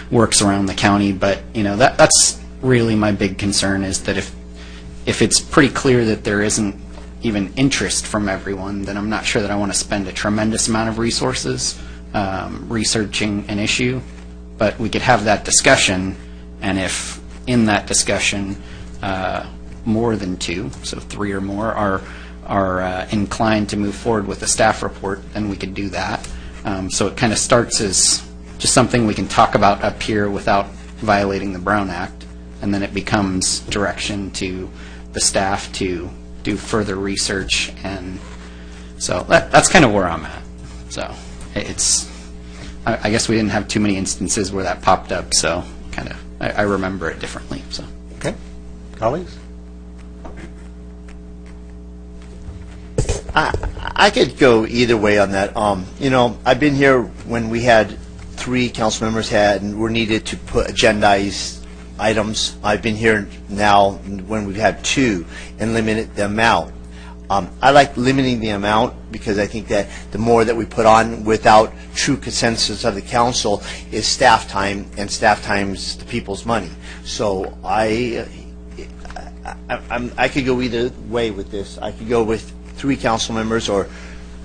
[SPEAKER 2] works around the county, but that's really my big concern, is that if it's pretty clear that there isn't even interest from everyone, then I'm not sure that I want to spend a tremendous amount of resources researching an issue. But we could have that discussion, and if in that discussion more than 2, so 3 or more, are inclined to move forward with a staff report, then we could do that. So it kind of starts as just something we can talk about up here without violating the Brown Act, and then it becomes direction to the staff to do further research, and so that's kind of where I'm at. So I guess we didn't have too many instances where that popped up, so kind of I remember it differently. So
[SPEAKER 1] okay, colleagues.
[SPEAKER 13] I could go either way on that. I've been here when we had 3 council members and were needed to put agendized items. I've been here now when we've had 2 and limited the amount. I like limiting the amount because I think that the more that we put on without true consensus of the council is staff time, and staff time's the people's money. So I could go either way with this. I could go with 3 council members, or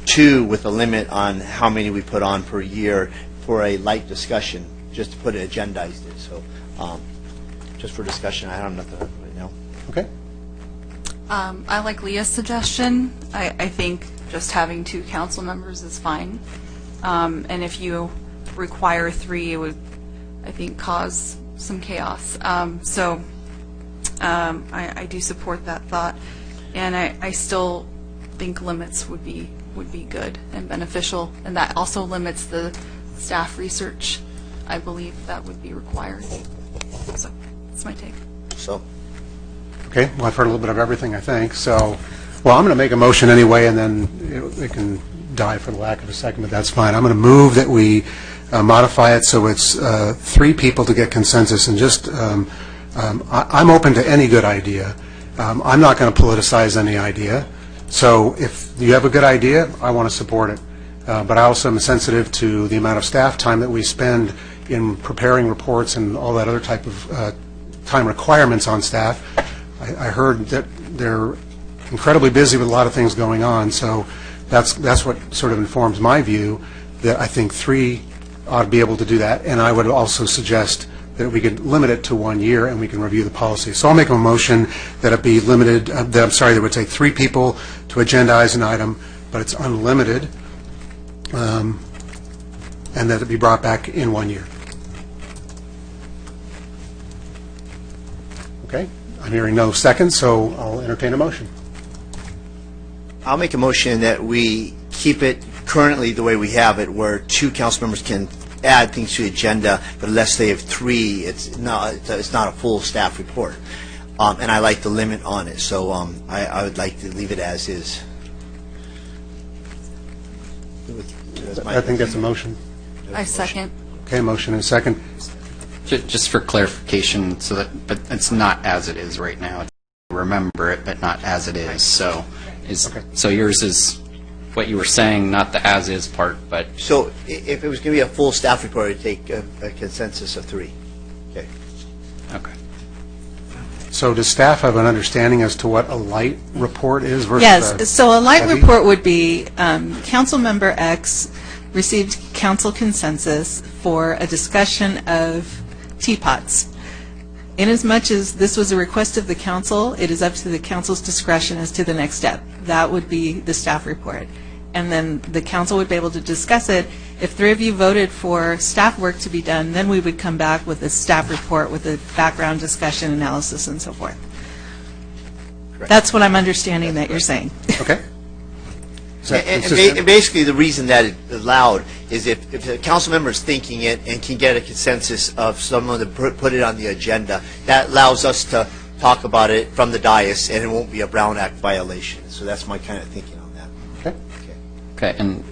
[SPEAKER 13] 2 with a limit on how many we put on per year for a light discussion, just to put it agendized it. So just for discussion, I have nothing right now.
[SPEAKER 1] Okay.
[SPEAKER 18] I like Leah's suggestion. I think just having 2 council members is fine. And if you require 3, it would, I think, cause some chaos. So I do support that thought. And I still think limits would be good and beneficial, and that also limits the staff research. I believe that would be required. So that's my take.
[SPEAKER 13] So.
[SPEAKER 1] Okay, well, I've heard a little bit of everything, I think. So, well, I'm going to make a motion anyway, and then it can die for the lack of a second, but that's fine. I'm going to move that we modify it so it's 3 people to get consensus, and just I'm open to any good idea. I'm not going to politicize any idea. So if you have a good idea, I want to support it. But I also am sensitive to the amount of staff time that we spend in preparing reports and all that other type of time requirements on staff. I heard that they're incredibly busy with a lot of things going on, so that's what sort of informs my view, that I think 3 ought to be able to do that, and I would also suggest that we could limit it to 1 year and we can review the policy. So I'll make a motion that it be limited, that would take 3 people to agendize an item, but it's unlimited, and that it be brought back in 1 year. Okay, I'm hearing no seconds, so I'll entertain a motion.
[SPEAKER 13] I'll make a motion that we keep it currently the way we have it, where 2 council members can add things to the agenda, but unless they have 3, it's not a full staff report. And I like the limit on it, so I would like to leave it as is.
[SPEAKER 1] I think that's a motion.
[SPEAKER 18] I second.
[SPEAKER 1] Okay, motion and a second.
[SPEAKER 2] Just for clarification, but it's not as it is right now. Remember it, but not as it is. So yours is what you were saying, not the as is part, but.
[SPEAKER 13] So if it was going to be a full staff report, it'd take a consensus of 3. Okay.
[SPEAKER 2] Okay.
[SPEAKER 1] So does staff have an understanding as to what a light report is versus
[SPEAKER 14] Yes, so a light
[SPEAKER 1] heavy?
[SPEAKER 14] report would be Council Member X received council consensus for a discussion of teapots. Inasmuch as this was a request of the council, it is up to the council's discretion as to the next step. That would be the staff report. And then the council would be able to discuss it. If 3 of you voted for staff work to be done, then we would come back with a staff report with a background discussion, analysis, and so forth.
[SPEAKER 13] Correct.
[SPEAKER 14] That's what I'm understanding that you're saying.
[SPEAKER 1] Okay.
[SPEAKER 13] And basically, the reason that it's allowed is if the council member is thinking it and can get a consensus of someone to put it on the agenda, that allows us to talk about it from the dais, and it won't be a Brown Act violation. So that's my kind of thinking on that.
[SPEAKER 1] Okay.
[SPEAKER 2] Okay, and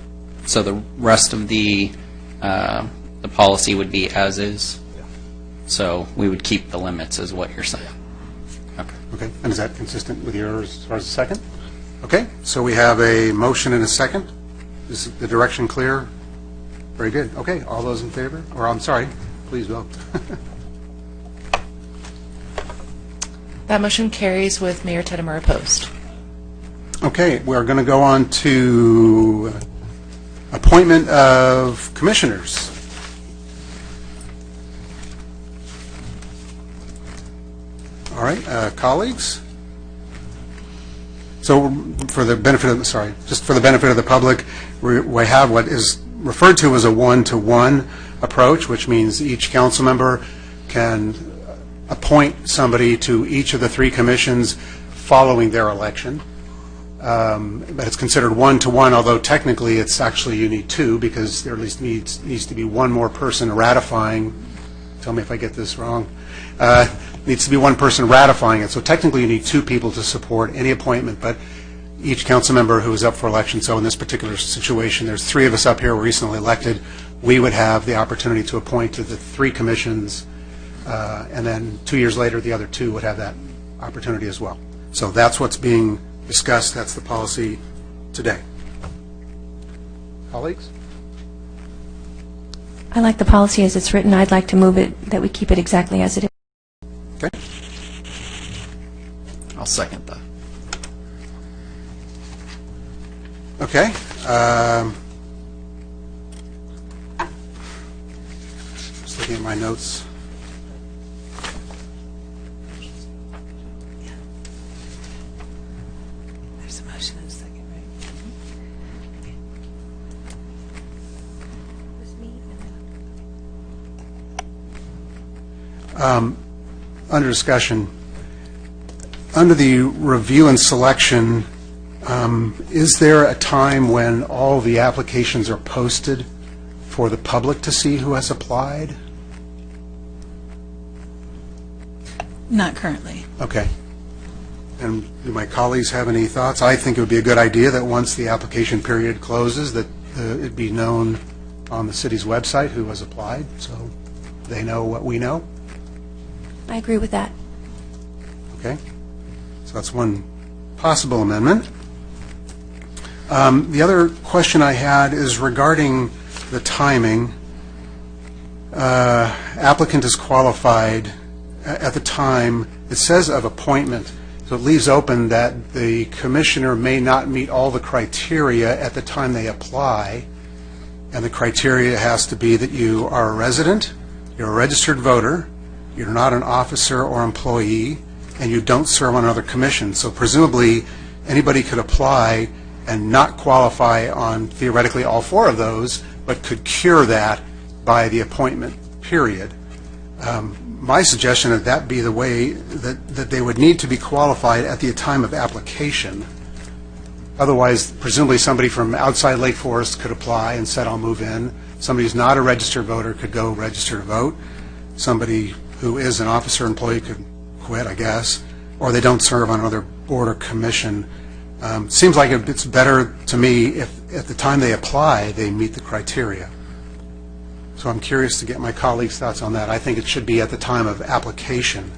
[SPEAKER 2] so the rest of the policy would be as is?
[SPEAKER 13] Yeah.
[SPEAKER 2] So we would keep the limits, is what you're saying? Okay.
[SPEAKER 1] Okay, and is that consistent with yours as far as the second? Okay, so we have a motion and a second. Is the direction clear? Very good. Okay, all those in favor? Or, I'm sorry, please vote.
[SPEAKER 3] That motion carries with Mayor Tedemer opposed.
[SPEAKER 1] Okay, we're going to go on to appointment of commissioners. All right, colleagues? So for the benefit of, just for the benefit of the public, we have what is referred to as a one-to-one approach, which means each council member can appoint somebody to each of the 3 commissions following their election. But it's considered one-to-one, although technically it's actually you need 2, because there at least needs to be one more person ratifying. Tell me if I get this wrong. Needs to be one person ratifying it. So technically you need 2 people to support any appointment, but each council member who is up for election, so in this particular situation, there's 3 of us up here who were recently elected, we would have the opportunity to appoint to the 3 commissions, and then 2 years later, the other 2 would have that opportunity as well. So that's what's being discussed. That's the policy today. Colleagues?
[SPEAKER 17] I like the policy as it's written. I'd like to move it, that we keep it exactly as it is.
[SPEAKER 1] Okay.
[SPEAKER 2] I'll second that.
[SPEAKER 1] Okay. Just looking at my notes.
[SPEAKER 14] There's a motion and a second, right?
[SPEAKER 1] Under discussion, under the review and selection, is there a time when all the applications are posted for the public to see who has applied?
[SPEAKER 14] Not currently.
[SPEAKER 1] Okay. And do my colleagues have any thoughts? I think it would be a good idea that once the application period closes, that it be known on the city's website who has applied, so they know what we know.
[SPEAKER 17] I agree with that.
[SPEAKER 1] Okay. So that's one possible amendment. The other question I had is regarding the timing. Applicant is qualified at the time, it says of appointment, so it leaves open that the commissioner may not meet all the criteria at the time they apply, and the criteria has to be that you are a resident, you're a registered voter, you're not an officer or employee, and you don't serve on another commission. So presumably, anybody could apply and not qualify on theoretically all 4 of those, but could cure that by the appointment period. My suggestion is that be the way that they would need to be qualified at the time of application. Otherwise, presumably somebody from outside Lake Forest could apply and said, I'll move in. Somebody who's not a registered voter could go register to vote. Somebody who is an officer or employee could quit, I guess, or they don't serve on another board or commission. Seems like it's better to me if at the time they apply, they meet the criteria. So I'm curious to get my colleagues' thoughts on that. I think it should be at the time of application.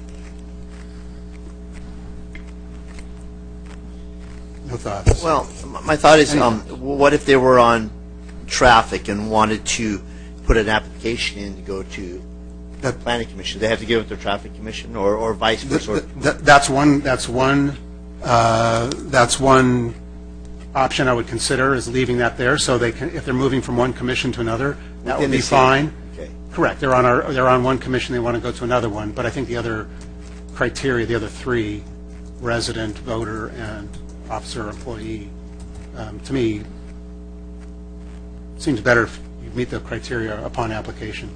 [SPEAKER 1] No thoughts?
[SPEAKER 13] Well, my thought is, what if they were on traffic and wanted to put an application in to go to the planning commission? They have to give it to the traffic commission, or vice versa.
[SPEAKER 1] That's one option I would consider, is leaving that there, so they can, if they're moving from one commission to another, that would be fine.
[SPEAKER 13] Okay.
[SPEAKER 1] Correct. They're on one commission, they want to go to another one, but I think the other criteria, the other 3, resident, voter, and officer or employee, to me, seems better if you meet the criteria upon application.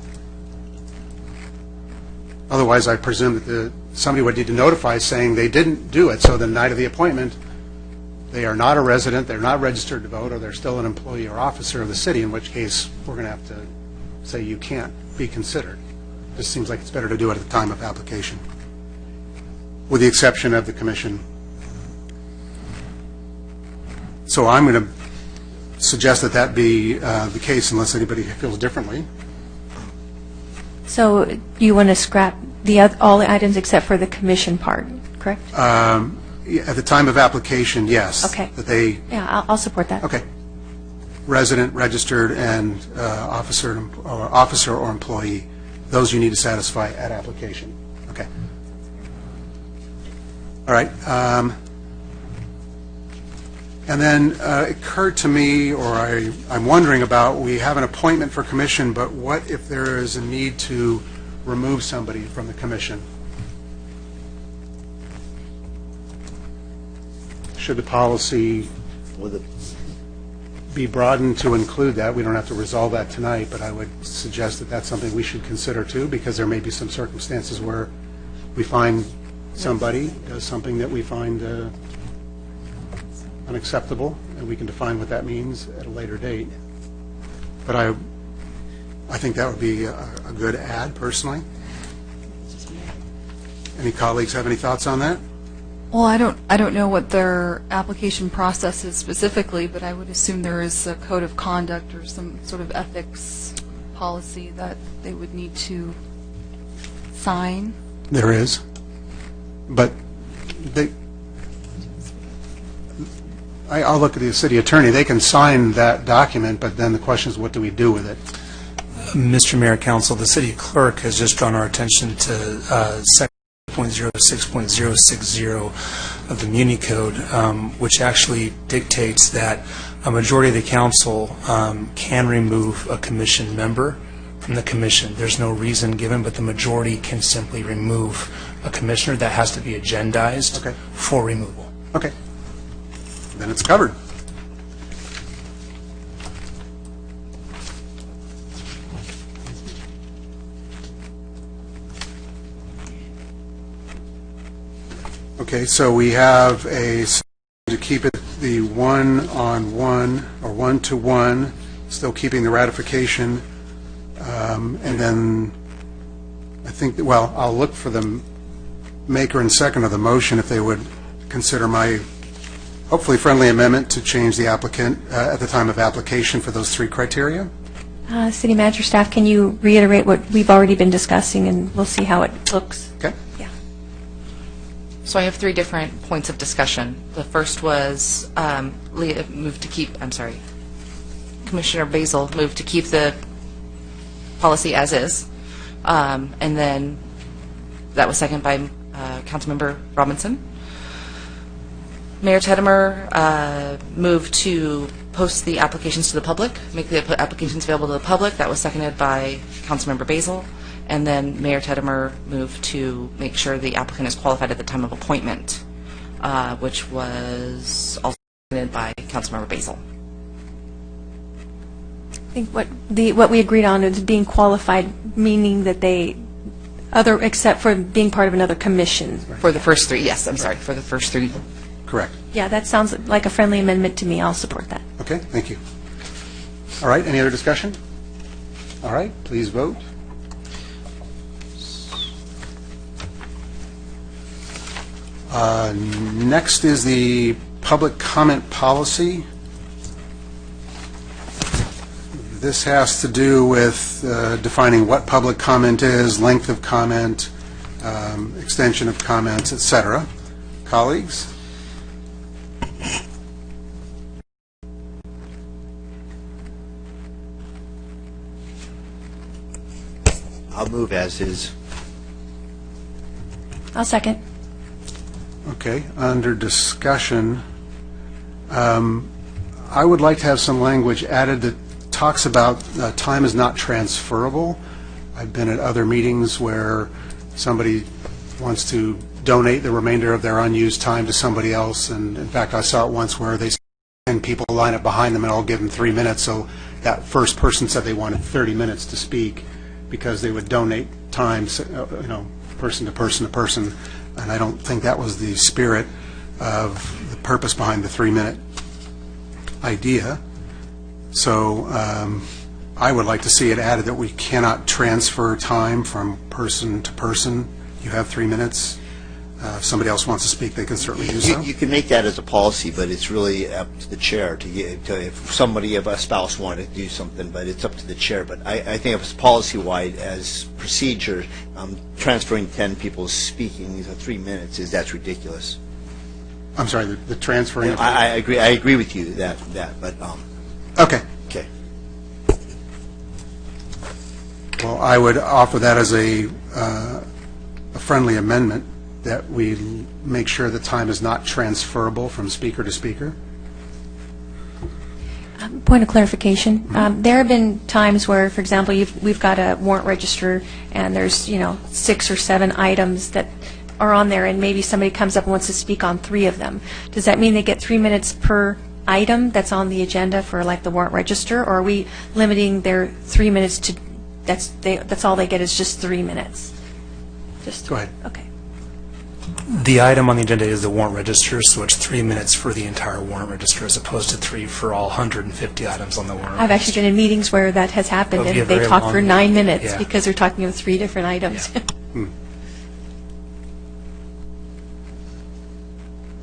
[SPEAKER 1] Otherwise, I presume that somebody would need to notify saying they didn't do it, so the night of the appointment, they are not a resident, they're not registered to vote, or they're still an employee or officer of the city, in which case we're going to have to say you can't be considered. It just seems like it's better to do it at the time of application, with the exception of the commission. So I'm going to suggest that be the case unless anybody feels differently.
[SPEAKER 17] So you want to scrap all the items except for the commission part, correct?
[SPEAKER 1] At the time of application, yes.
[SPEAKER 17] Okay.
[SPEAKER 1] That they,
[SPEAKER 17] Yeah, I'll support that.
[SPEAKER 1] okay. Resident, registered, and officer or employee, those you need to satisfy at application. Okay. All right. And then it occurred to me, or I'm wondering about, we have an appointment for commission, but what if there is a need to remove somebody from the commission? Should the policy be broadened to include that? We don't have to resolve that tonight, but I would suggest that that's something we should consider too, because there may be some circumstances where we find somebody does something that we find unacceptable, and we can define what that means at a later date. But I think that would be a good add, personally. Any colleagues have any thoughts on that?
[SPEAKER 18] Well, I don't know what their application process is specifically, but I would assume there is a code of conduct or some sort of ethics policy that they would need to sign.
[SPEAKER 1] There is. But I'll look at the city attorney. They can sign that document, but then the question is, what do we do with it?
[SPEAKER 19] Mr. Mayor, Council, the city clerk has just drawn our attention to Section 0.06.060 of the Muni Code, which actually dictates that a majority of the council can remove a commission member from the commission. There's no reason given, but the majority can simply remove a commissioner. That has to be agendized for removal.
[SPEAKER 1] Okay. Then it's covered. Okay, so we have to keep it the 1-on-1 or 1-to-1, still keeping the ratification, and then I think, well, I'll look for the maker and second of the motion if they would consider my hopefully friendly amendment to change the applicant at the time of application for those 3 criteria.
[SPEAKER 17] City Manager, staff, can you reiterate what we've already been discussing, and we'll see how it looks?
[SPEAKER 1] Okay.
[SPEAKER 17] Yeah.
[SPEAKER 3] So I have 3 different points of discussion. The first was Leah moved to keep, Commissioner Basil moved to keep the policy as is, and then that was seconded by Councilmember Robinson. Mayor Teddimer moved to post the applications to the public, make the applications available to the public. That was seconded by Councilmember Basil. And then Mayor Teddimer moved to make sure the applicant is qualified at the time of appointment, which was also by Councilmember Basil.
[SPEAKER 17] I think what we agreed on is being qualified, meaning that except for being part of another commission.
[SPEAKER 3] For the first three, yes, I'm sorry, for the first three.
[SPEAKER 1] Correct.
[SPEAKER 17] Yeah, that sounds like a friendly amendment to me. I'll support that.
[SPEAKER 1] Okay, thank you. All right, any other discussion? All right, please vote. Next is the public comment policy. This has to do with defining what public comment is, length of comment, extension of comments, etc. Colleagues?
[SPEAKER 13] I'll move as is.
[SPEAKER 17] I'll second.
[SPEAKER 1] Okay, under discussion, I would like to have some language added that talks about time is not transferable. I've been at other meetings where somebody wants to donate the remainder of their unused time to somebody else, and in fact, I saw it once where they 10 people line up behind them and I'll give them 3 minutes, so that first person said they wanted 30 minutes to speak because they would donate time, person to person to person, and I don't think that was the spirit of the purpose behind the 3-minute idea. So I would like to see it added that we cannot transfer time from person to person. You have 3 minutes. If somebody else wants to speak, they can certainly do so.
[SPEAKER 13] You can make that as a policy, but it's really up to the chair if a spouse wanted to do something, but it's up to the chair. But I think if it's policy-wide as procedure, transferring 10 people speaking 3 minutes that's ridiculous.
[SPEAKER 1] I'm sorry, the transferring.
[SPEAKER 13] I agree with you that but
[SPEAKER 1] okay.
[SPEAKER 13] Okay.
[SPEAKER 1] Well, I would offer that as a friendly amendment, that we make sure the time is not transferable from speaker to speaker.
[SPEAKER 17] Point of clarification. There have been times where, for example, we've got a warrant register and there's 6 or 7 items that are on there, and maybe somebody comes up and wants to speak on 3 of them. Does that mean they get 3 minutes per item that's on the agenda for like the warrant register, or are we limiting their 3 minutes to that's all they get is just 3 minutes?
[SPEAKER 1] Go ahead.
[SPEAKER 17] Okay.
[SPEAKER 19] The item on the agenda is the warrant register, so it's 3 minutes for the entire warrant register as opposed to 3 for all 150 items on the warrant
[SPEAKER 17] I've actually been in meetings where that has happened, and they talk for 9 minutes because they're talking about 3 different items.
[SPEAKER 19] Yeah.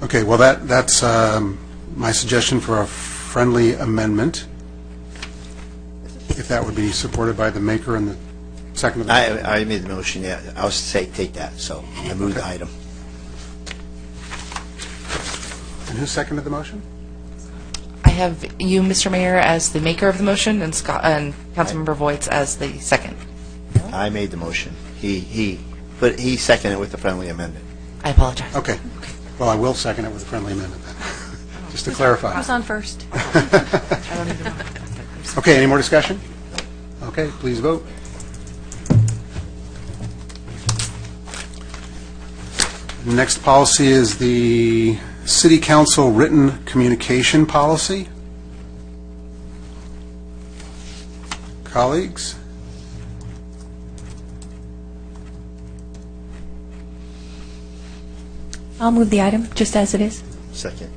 [SPEAKER 1] Okay, well, that's my suggestion for a friendly amendment, if that would be supported by the maker and the second of the motion.
[SPEAKER 13] I made the motion, yeah. I was say take that, so I moved the item.
[SPEAKER 1] And who seconded the motion?
[SPEAKER 3] I have you, Mr. Mayor, as the maker of the motion, and Councilmember Voights as the second.
[SPEAKER 13] I made the motion. He seconded it with the friendly amendment.
[SPEAKER 3] I apologize.
[SPEAKER 1] Okay. Well, I will second it with a friendly amendment then, just to clarify.
[SPEAKER 17] Who's on first?
[SPEAKER 3] I don't even know.
[SPEAKER 1] Okay, any more discussion? Okay, please vote. Next policy is the City Council Written Communication Policy. Colleagues?
[SPEAKER 17] I'll move the item just as it is.
[SPEAKER 13] Second.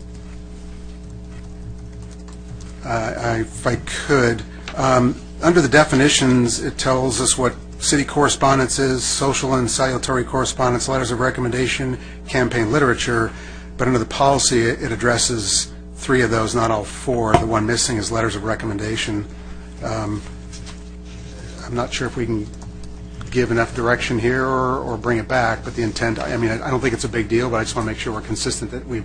[SPEAKER 1] If I could, under the definitions, it tells us what city correspondence is: social and salutary correspondence, letters of recommendation, campaign literature. But under the policy, it addresses 3 of those, not all 4. The one missing is letters of recommendation. I'm not sure if we can give enough direction here or bring it back, but the intent, I mean, I don't think it's a big deal, but I just want to make sure we're consistent that we've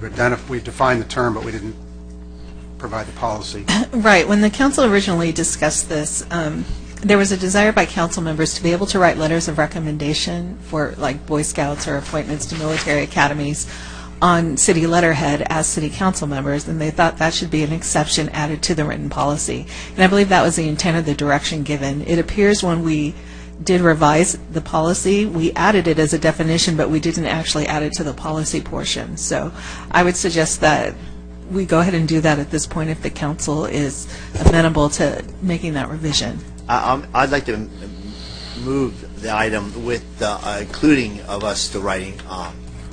[SPEAKER 1] defined the term, but we didn't provide the policy.
[SPEAKER 14] Right. When the council originally discussed this, there was a desire by council members to be able to write letters of recommendation for like Boy Scouts or appointments to military academies on city letterhead as city council members, and they thought that should be an exception added to the written policy. And I believe that was the intent of the direction given. It appears when we did revise the policy, we added it as a definition, but we didn't actually add it to the policy portion. So I would suggest that we go ahead and do that at this point if the council is amenable to making that revision.
[SPEAKER 13] I'd like to move the item with including of us to writing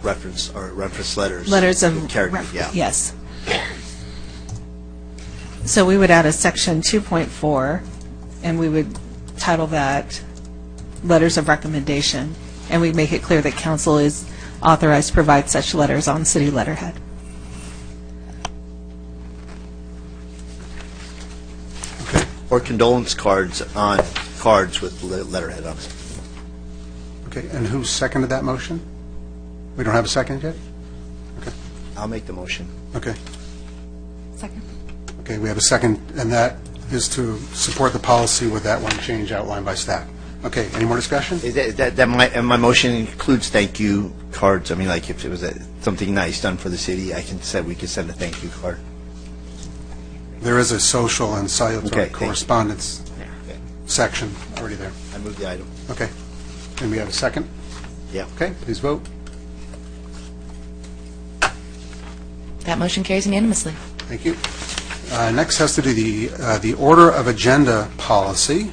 [SPEAKER 13] reference letters.
[SPEAKER 14] Letters of
[SPEAKER 13] character,
[SPEAKER 14] reference, yes. So we would add a section 2.4, and we would title that Letters of Recommendation, and we'd make it clear that council is authorized to provide such letters on city letterhead.
[SPEAKER 13] Or condolence cards on cards with letterhead on it.
[SPEAKER 1] Okay, and who seconded that motion? We don't have a second yet? Okay.
[SPEAKER 13] I'll make the motion.
[SPEAKER 1] Okay.
[SPEAKER 18] Second.
[SPEAKER 1] Okay, we have a second, and that is to support the policy with that one change outlined by staff. Okay, any more discussion?
[SPEAKER 13] My motion includes thank you cards. I mean, like if it was something nice done for the city, we could send a thank you card.
[SPEAKER 1] There is a social and salutary
[SPEAKER 13] Okay,
[SPEAKER 1] correspondence section already there.
[SPEAKER 13] I move the item.
[SPEAKER 1] Okay. And we have a second?
[SPEAKER 13] Yeah.
[SPEAKER 1] Okay, please vote.
[SPEAKER 3] That motion carries unanimously.
[SPEAKER 1] Thank you. Next has to do the order of agenda policy.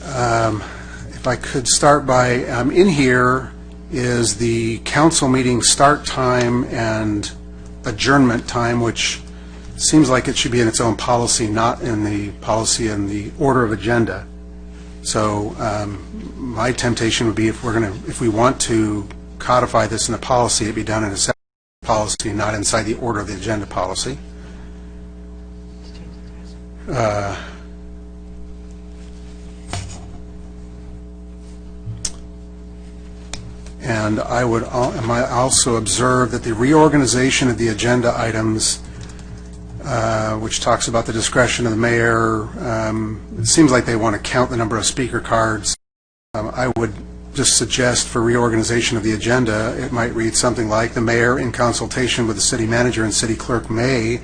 [SPEAKER 1] If I could start by, in here is the council meeting start time and adjournment time, which seems like it should be in its own policy, not in the policy in the order of agenda. So my temptation would be if we want to codify this in a policy, it'd be done in a separate policy, not inside the order of the agenda policy. And I would also observe that the reorganization of the agenda items, which talks about the discretion of the mayor, it seems like they want to count the number of speaker cards. I would just suggest for reorganization of the agenda, it might read something like, the mayor, in consultation with the city manager and city clerk, may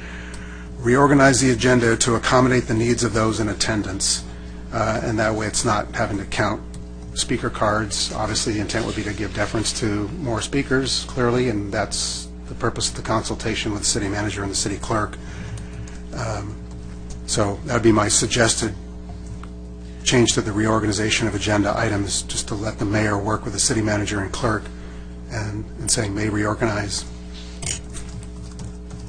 [SPEAKER 1] reorganize the agenda to accommodate the needs of those in attendance. And that way it's not having to count speaker cards. Obviously, the intent would be to give deference to more speakers, clearly, and that's the purpose of the consultation with the city manager and the city clerk. So that would be my suggested change to the reorganization of agenda items, just to let the mayor work with the city manager and clerk and saying may reorganize.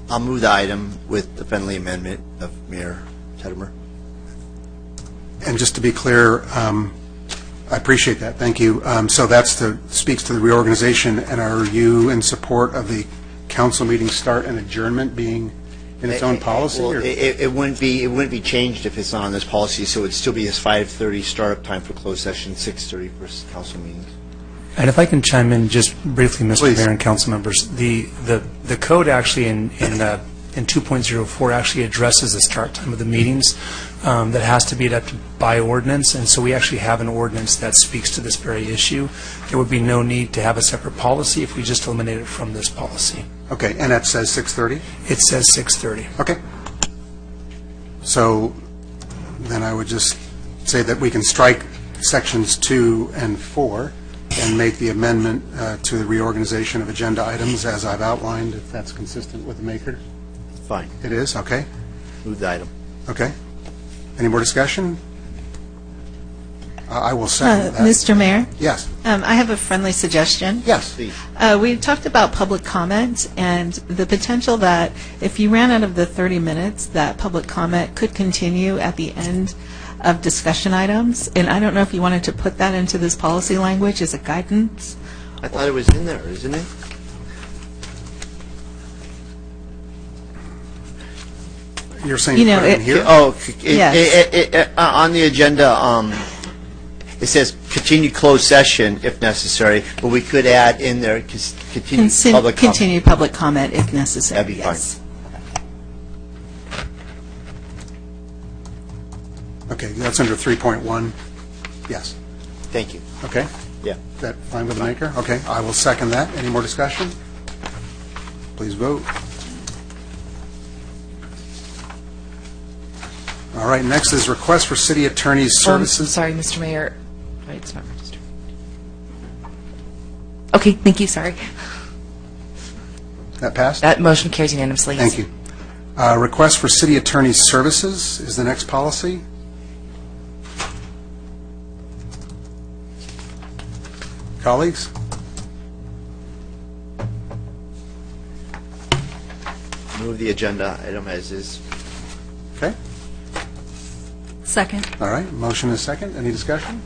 [SPEAKER 13] I'll move the item with the friendly amendment of Mayor Teddemer.
[SPEAKER 1] And just to be clear, I appreciate that. Thank you. So that's speaks to the reorganization, and are you in support of the council meeting start and adjournment being in its own policy?
[SPEAKER 13] Well, it wouldn't be changed if it's not on this policy, so it'd still be his 5:30 startup time for closed session, 6:30 for council meetings.
[SPEAKER 19] And if I can chime in just briefly, Mr.
[SPEAKER 1] Please.
[SPEAKER 19] Mayor and council members, the code actually in 2.04 actually addresses the start time of the meetings that has to be adopted by ordinance, and so we actually have an ordinance that speaks to this very issue. There would be no need to have a separate policy if we just eliminate it from this policy.
[SPEAKER 1] Okay, and that says 6:30?
[SPEAKER 19] It says 6:30.
[SPEAKER 1] Okay. So then I would just say that we can strike sections 2 and 4 and make the amendment to the reorganization of agenda items as I've outlined, if that's consistent with the maker.
[SPEAKER 13] Fine.
[SPEAKER 1] It is? Okay.
[SPEAKER 13] Move the item.
[SPEAKER 1] Okay. Any more discussion? I will second that.
[SPEAKER 14] Mr. Mayor?
[SPEAKER 1] Yes.
[SPEAKER 14] I have a friendly suggestion.
[SPEAKER 1] Yes.
[SPEAKER 13] Please.
[SPEAKER 14] We talked about public comment and the potential that if you ran out of the 30 minutes, that public comment could continue at the end of discussion items. And I don't know if you wanted to put that into this policy language as a guidance.
[SPEAKER 13] I thought it was in there, isn't it?
[SPEAKER 1] You're saying put it in here?
[SPEAKER 14] Yes.
[SPEAKER 13] On the agenda, it says continue closed session if necessary, but we could add in there continue public comment.
[SPEAKER 14] Continue public comment if necessary.
[SPEAKER 13] That'd be
[SPEAKER 14] yes.
[SPEAKER 13] fine.
[SPEAKER 1] Okay, that's under 3.1. Yes.
[SPEAKER 13] Thank you.
[SPEAKER 1] Okay.
[SPEAKER 13] Yeah.
[SPEAKER 1] Is that fine with the maker? Okay, I will second that. Any more discussion? Please vote. All right, next is request for city attorney's services.
[SPEAKER 3] Sorry, Mr. Mayor. Wait, it's not registered. Okay, thank you, sorry.
[SPEAKER 1] That passed?
[SPEAKER 3] That motion carries unanimously.
[SPEAKER 1] Thank you. Request for city attorney's services is the next policy. Colleagues?
[SPEAKER 13] Move the agenda item as is.
[SPEAKER 1] Okay.
[SPEAKER 18] Second.
[SPEAKER 1] All right, motion is second. Any discussion?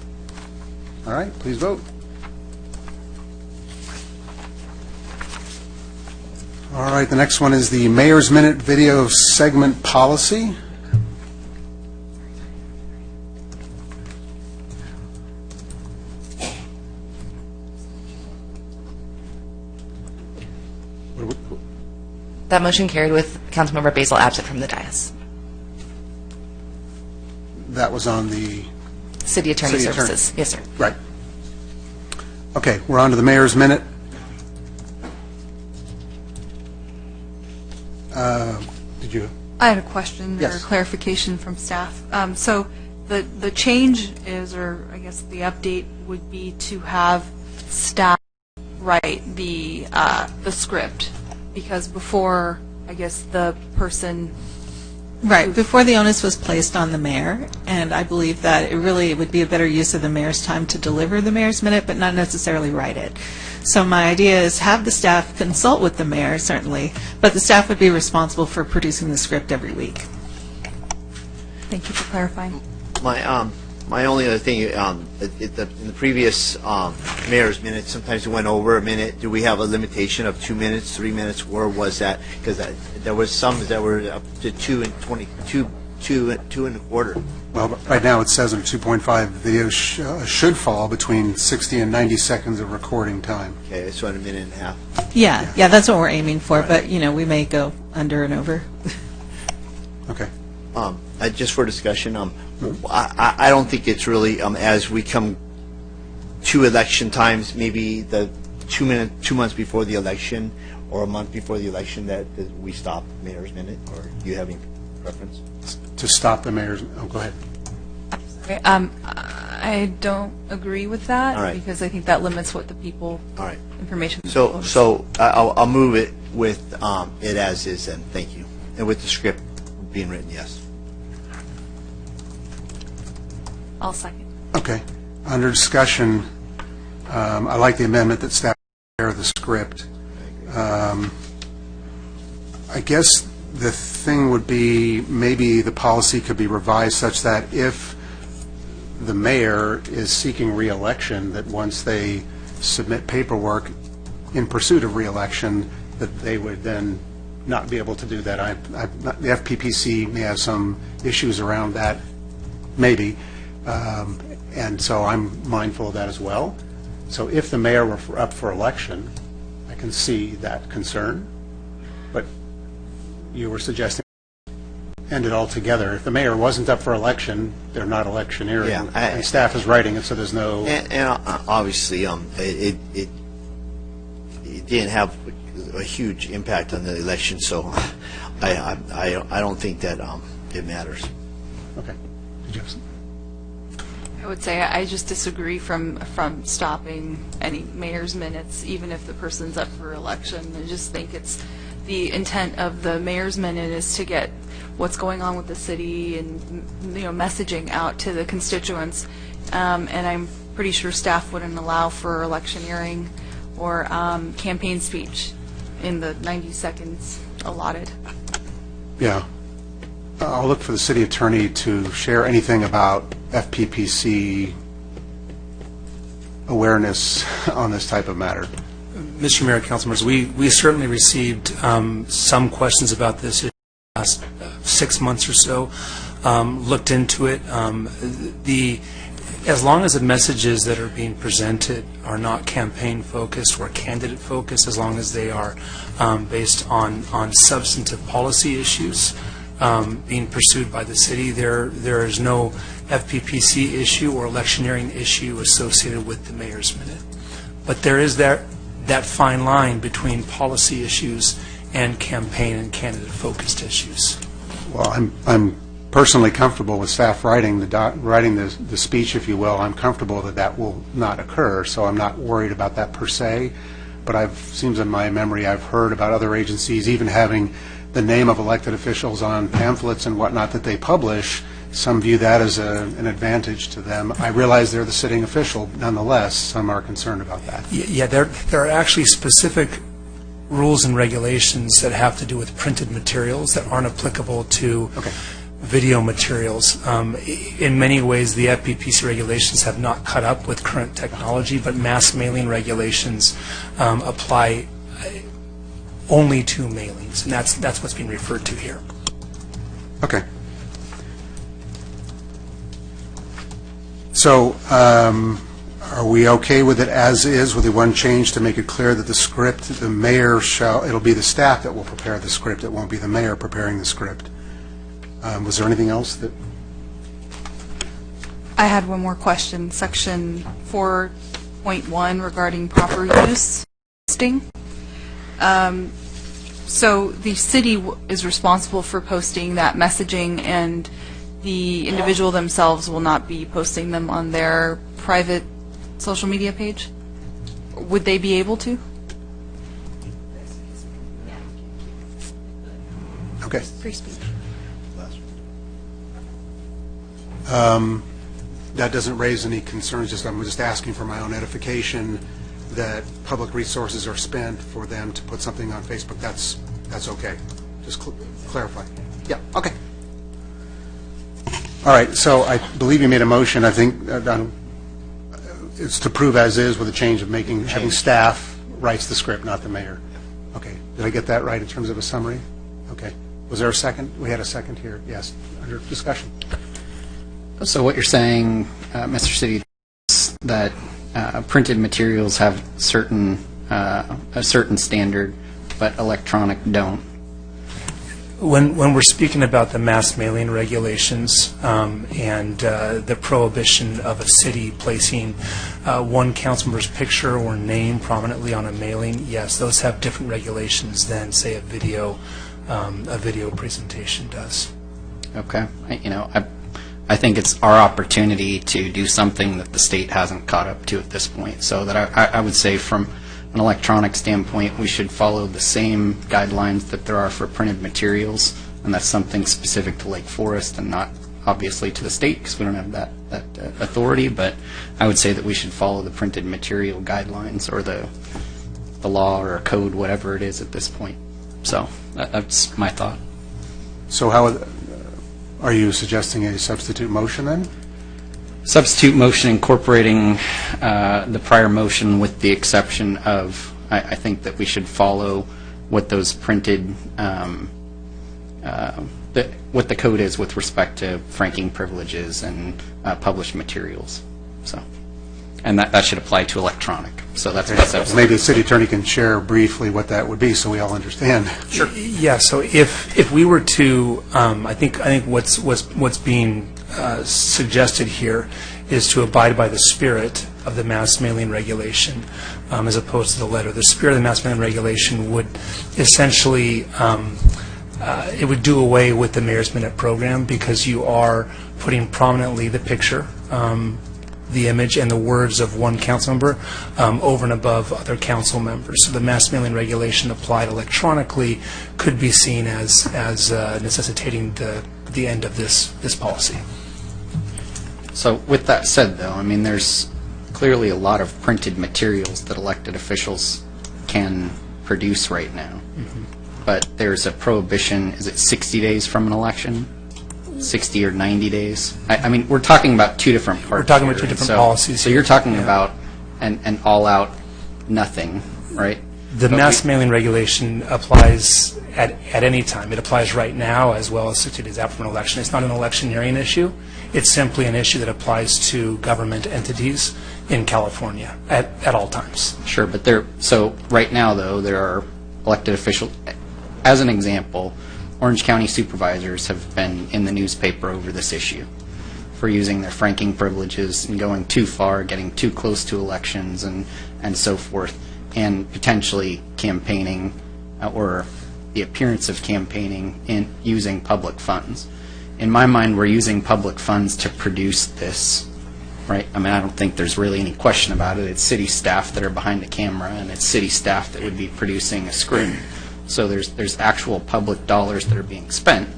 [SPEAKER 1] All right, please vote. All right, the next one is the Mayor's Minute Video Segment Policy.
[SPEAKER 3] That motion carried with Councilmember Basil absent from the dais.
[SPEAKER 1] That was on the...
[SPEAKER 3] City Attorney
[SPEAKER 1] City Attorney.
[SPEAKER 3] Services. Yes, sir.
[SPEAKER 1] Right. Okay, we're on to the Mayor's Minute. Did you?
[SPEAKER 18] I had a question or
[SPEAKER 1] Yes.
[SPEAKER 18] clarification from staff. So the change is, or I guess the update would be to have staff write the script, because before, I guess, the person...
[SPEAKER 14] Right, before the onus was placed on the mayor, and I believe that it would be a better use of the mayor's time to deliver the mayor's minute, but not necessarily write it. So my idea is have the staff consult with the mayor, certainly, but the staff would be responsible for producing the script every week.
[SPEAKER 18] Thank you for clarifying.
[SPEAKER 13] My only other thing, in the previous mayor's minutes, sometimes it went over a minute. Do we have a limitation of 2 minutes, 3 minutes? Where was that? Because there was some that were up to 2 and 2.25.
[SPEAKER 1] Well, right now it says in 2.5, video should fall between 60 and 90 seconds of recording time.
[SPEAKER 13] Okay, so in a minute and a half.
[SPEAKER 14] Yeah, that's what we're aiming for, but, we may go under and over.
[SPEAKER 1] Okay.
[SPEAKER 13] Just for discussion, I don't think it's really, as we come to election times, maybe the 2 months before the election or a month before the election, that we stop mayor's minute, or do you have any preference?
[SPEAKER 1] To stop the mayor's, go ahead.
[SPEAKER 18] I don't agree with that.
[SPEAKER 13] All right.
[SPEAKER 18] Because I think that limits what the people,
[SPEAKER 13] All right.
[SPEAKER 18] information.
[SPEAKER 13] So I'll move it with it as is, and thank you. And with the script being written, yes.
[SPEAKER 18] I'll second.
[SPEAKER 1] Okay. Under discussion, I like the amendment that staff prepare the script. I guess the thing would be, maybe the policy could be revised such that if the mayor is seeking re-election, that once they submit paperwork in pursuit of re-election, that they would then not be able to do that. The FPPC may have some issues around that, maybe, and so I'm mindful of that as well. So if the mayor were up for election, I can see that concern, but you were suggesting end it altogether. If the mayor wasn't up for election, they're not electioneering,
[SPEAKER 13] Yeah,
[SPEAKER 1] and staff is writing it, so there's no...
[SPEAKER 13] And obviously, it didn't have a huge impact on the election, so I don't think that it matters.
[SPEAKER 1] Okay. Jefferson?
[SPEAKER 18] I would say I just disagree from stopping any mayor's minutes, even if the person's up for election. I just think it's the intent of the mayor's minute is to get what's going on with the city and messaging out to the constituents. And I'm pretty sure staff wouldn't allow for electioneering or campaign speech in the 90 seconds allotted.
[SPEAKER 1] Yeah. I'll look for the city attorney to share anything about FPPC awareness on this type of matter.
[SPEAKER 19] Mr. Mayor, council members, we certainly received some questions about this in the last 6 months or so. Looked into it. As long as the messages that are being presented are not campaign-focused or candidate-focused, as long as they are based on substantive policy issues being pursued by the city, there is no FPPC issue or electioneering issue associated with the mayor's minute. But there is that fine line between policy issues and campaign and candidate-focused issues.
[SPEAKER 1] Well, I'm personally comfortable with staff writing the speech, if you will. I'm comfortable that will not occur, so I'm not worried about that per se. but seems in my memory I've heard about other agencies even having the name of elected officials on pamphlets and whatnot that they publish. Some view that as an advantage to them. I realize they're the sitting official. Nonetheless, some are concerned about that.
[SPEAKER 19] Yeah, there are actually specific rules and regulations that have to do with printed materials that aren't applicable to video materials. In many ways, the FPPC regulations have not caught up with current technology, but mass mailing regulations apply only to mailings, and that's what's being referred to here.
[SPEAKER 1] Okay. So, are we okay with it as is, with the one change to make it clear that the script, the mayor it'll be the staff that will prepare the script, it won't be the mayor preparing the script? Was there anything else that?
[SPEAKER 18] I had one more question. Section 4.1 regarding proper use posting. So the city is responsible for posting that messaging, and the individual themselves will not be posting them on their private social media page? Would they be able to?
[SPEAKER 1] Okay.
[SPEAKER 17] Free speech.
[SPEAKER 1] That doesn't raise any concerns. I'm just asking for my own edification that public resources are spent for them to put something on Facebook. That's okay. Just clarify. Yeah, okay. All right, so I believe you made a motion. I think it's to prove as is with a change of having staff writes the script, not the mayor. Okay. Did I get that right in terms of a summary? Okay. Was there a second? We had a second here. Yes. Under discussion.
[SPEAKER 2] So what you're saying, Mr. City, is that printed materials have a certain standard, but electronic don't.
[SPEAKER 19] When we're speaking about the mass mailing regulations and the prohibition of a city placing one council member's picture or name prominently on a mailing, yes, those have different regulations than, say, a video presentation does.
[SPEAKER 2] Okay. I think it's our opportunity to do something that the state hasn't caught up to at this point. So that I would say from an electronic standpoint, we should follow the same guidelines that there are for printed materials, and that's something specific to Lake Forest and not obviously to the state because we don't have that authority, but I would say that we should follow the printed material guidelines or the law or code, whatever it is at this point. So that's my thought.
[SPEAKER 1] So how are you suggesting a substitute motion then?
[SPEAKER 2] Substitute motion incorporating the prior motion with the exception of, I think that we should follow what those printed, what the code is with respect to franking privileges and published materials. So, and that should apply to electronic. So that's my substitute.
[SPEAKER 1] Maybe the city attorney can share briefly what that would be so we all understand.
[SPEAKER 19] Sure. Yeah, so if we were to, I think what's being suggested here is to abide by the spirit of the mass mailing regulation as opposed to the letter. The spirit of the mass mailing regulation would essentially, it would do away with the Mayor's Minute program because you are putting prominently the picture, the image, and the words of one council member over and above other council members. So the mass mailing regulation applied electronically could be seen as necessitating the end of this policy.
[SPEAKER 2] So with that said, though, I mean, there's clearly a lot of printed materials that elected officials can produce right now. Mm-hmm. But there's a prohibition, is it 60 days from an election? 60 or 90 days? I mean, we're talking about two different parts.
[SPEAKER 19] We're talking about
[SPEAKER 2] here,
[SPEAKER 19] two different policies.
[SPEAKER 2] So you're talking about an all-out nothing, right?
[SPEAKER 19] The mass mailing regulation applies at any time. It applies right now as well as 60 days after an election. It's not an electioneering issue. It's simply an issue that applies to government entities in California at all times.
[SPEAKER 2] Sure, but so right now, though, there are elected officials. As an example, Orange County supervisors have been in the newspaper over this issue for using their franking privileges and going too far, getting too close to elections and so forth, and potentially campaigning or the appearance of campaigning in using public funds. In my mind, we're using public funds to produce this right? I mean, I don't think there's really any question about it. It's city staff that are behind the camera, and it's city staff that would be producing a script. So there's actual public dollars that are being spent.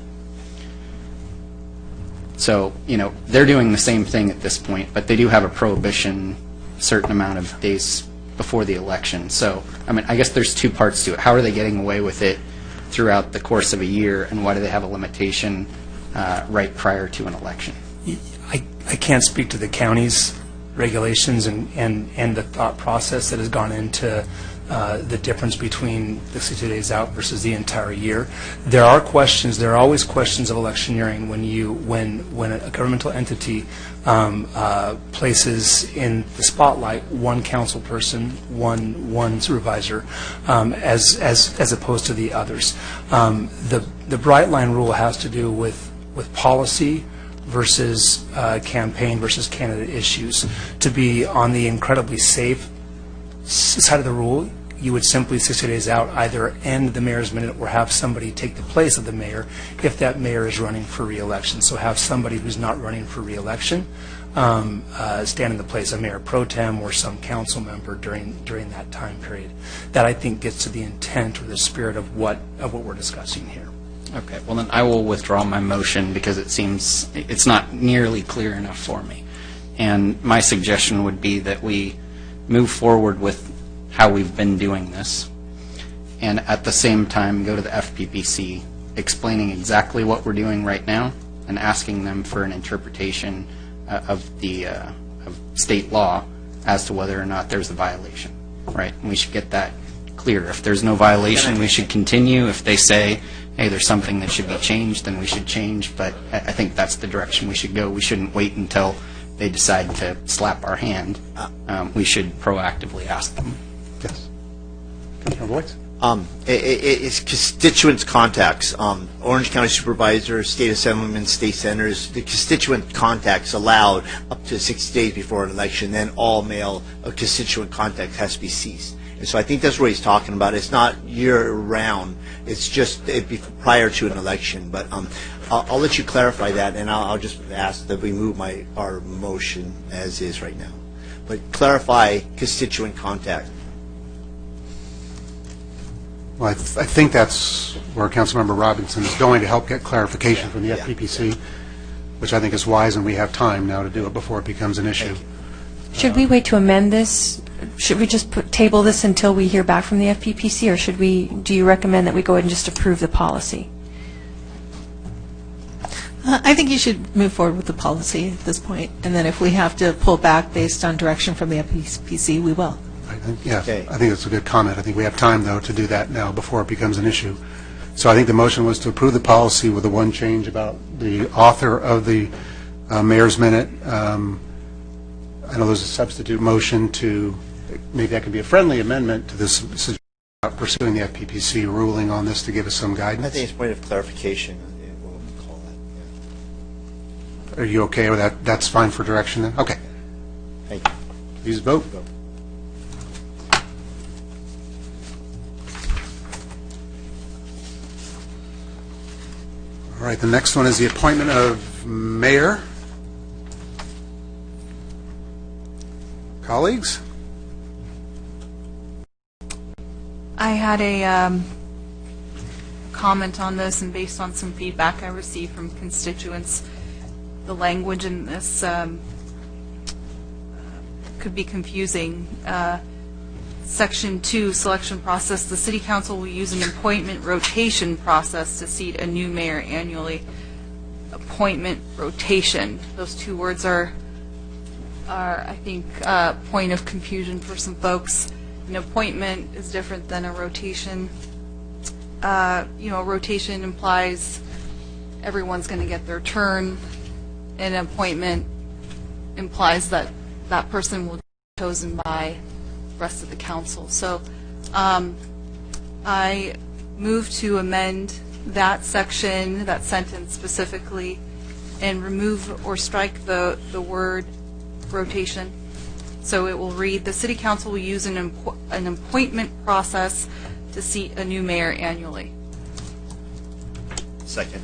[SPEAKER 2] So, they're doing the same thing at this point, but they do have a prohibition a certain amount of days before the election. So, I mean, I guess there's two parts to it. How are they getting away with it throughout the course of a year, and why do they have a limitation right prior to an election?
[SPEAKER 19] I can't speak to the county's regulations and the thought process that has gone into the difference between the 60 days out versus the entire year. There are always questions of electioneering when a governmental entity places in the spotlight one council person, one supervisor, as opposed to the others. The bright line rule has to do with policy versus campaign versus candidate issues. To be on the incredibly safe side of the rule, you would simply 60 days out either end the mayor's minute or have somebody take the place of the mayor if that mayor is running for re-election. So have somebody who's not running for re-election stand in the place of mayor pro tem or some council member during that time period. That, I think, gets to the intent or the spirit of what we're discussing here.
[SPEAKER 2] Okay, well then I will withdraw my motion because it seems it's not nearly clear enough for me. And my suggestion would be that we move forward with how we've been doing this, and at the same time go to the FPPC explaining exactly what we're doing right now and asking them for an interpretation of the of state law as to whether or not there's a violation, right? And we should get that clear. If there's no violation, we should continue. If they say, hey, there's something that should be changed, then we should change. But I think that's the direction we should go. We shouldn't wait until they decide to slap our hand. We should proactively ask them.
[SPEAKER 1] Yes. Councilor Boyce?
[SPEAKER 13] It's constituents contacts. Orange County Supervisor, State Assemblymen, State Senators, the constituent contacts allowed up to 60 days before an election, then all mail constituent contact has to be ceased. And so I think that's what he's talking about. It's not year-round. It's just prior to an election. But I'll let you clarify that, and I'll just ask that we move our motion as is right now. But clarify constituent contact.
[SPEAKER 1] Well, I think that's where Councilmember Robinson is going, to help get clarification from the FPPC, which I think is wise, and we have time now to do it before it becomes an issue.
[SPEAKER 17] Should we wait to amend this? Should we just table this until we hear back from the FPPC, or do you recommend that we go ahead and just approve the policy?
[SPEAKER 14] I think you should move forward with the policy at this point, and then if we have to pull back based on direction from the FPPC, we will.
[SPEAKER 1] I think that's a good comment. I think we have time, though, to do that now before it becomes an issue. So I think the motion was to approve the policy with the one change about the author of the mayor's minute. I know there's a substitute motion to, maybe that could be a friendly amendment to this about pursuing the FPPC ruling on this to give us some guidance.
[SPEAKER 13] I think it's a point of clarification. We'll call that.
[SPEAKER 1] Are you okay with that? That's fine for direction then? Okay.
[SPEAKER 13] Thank you.
[SPEAKER 1] Please vote. All right, the next one is the appointment of mayor. Colleagues?
[SPEAKER 18] I had a comment on this, and based on some feedback I received from constituents, the language in this could be confusing. Section 2, selection process, the city council will use an appointment rotation process to seat a new mayor annually. Appointment rotation, those two words are I think, point of confusion for some folks. An appointment is different than a rotation. A rotation implies everyone's going to get their turn. An appointment implies that that person will be chosen by the rest of the council. So I move to amend that section, that sentence specifically, and remove or strike the word rotation. So it will read, the city council will use an appointment process to seat a new mayor annually.
[SPEAKER 13] Second.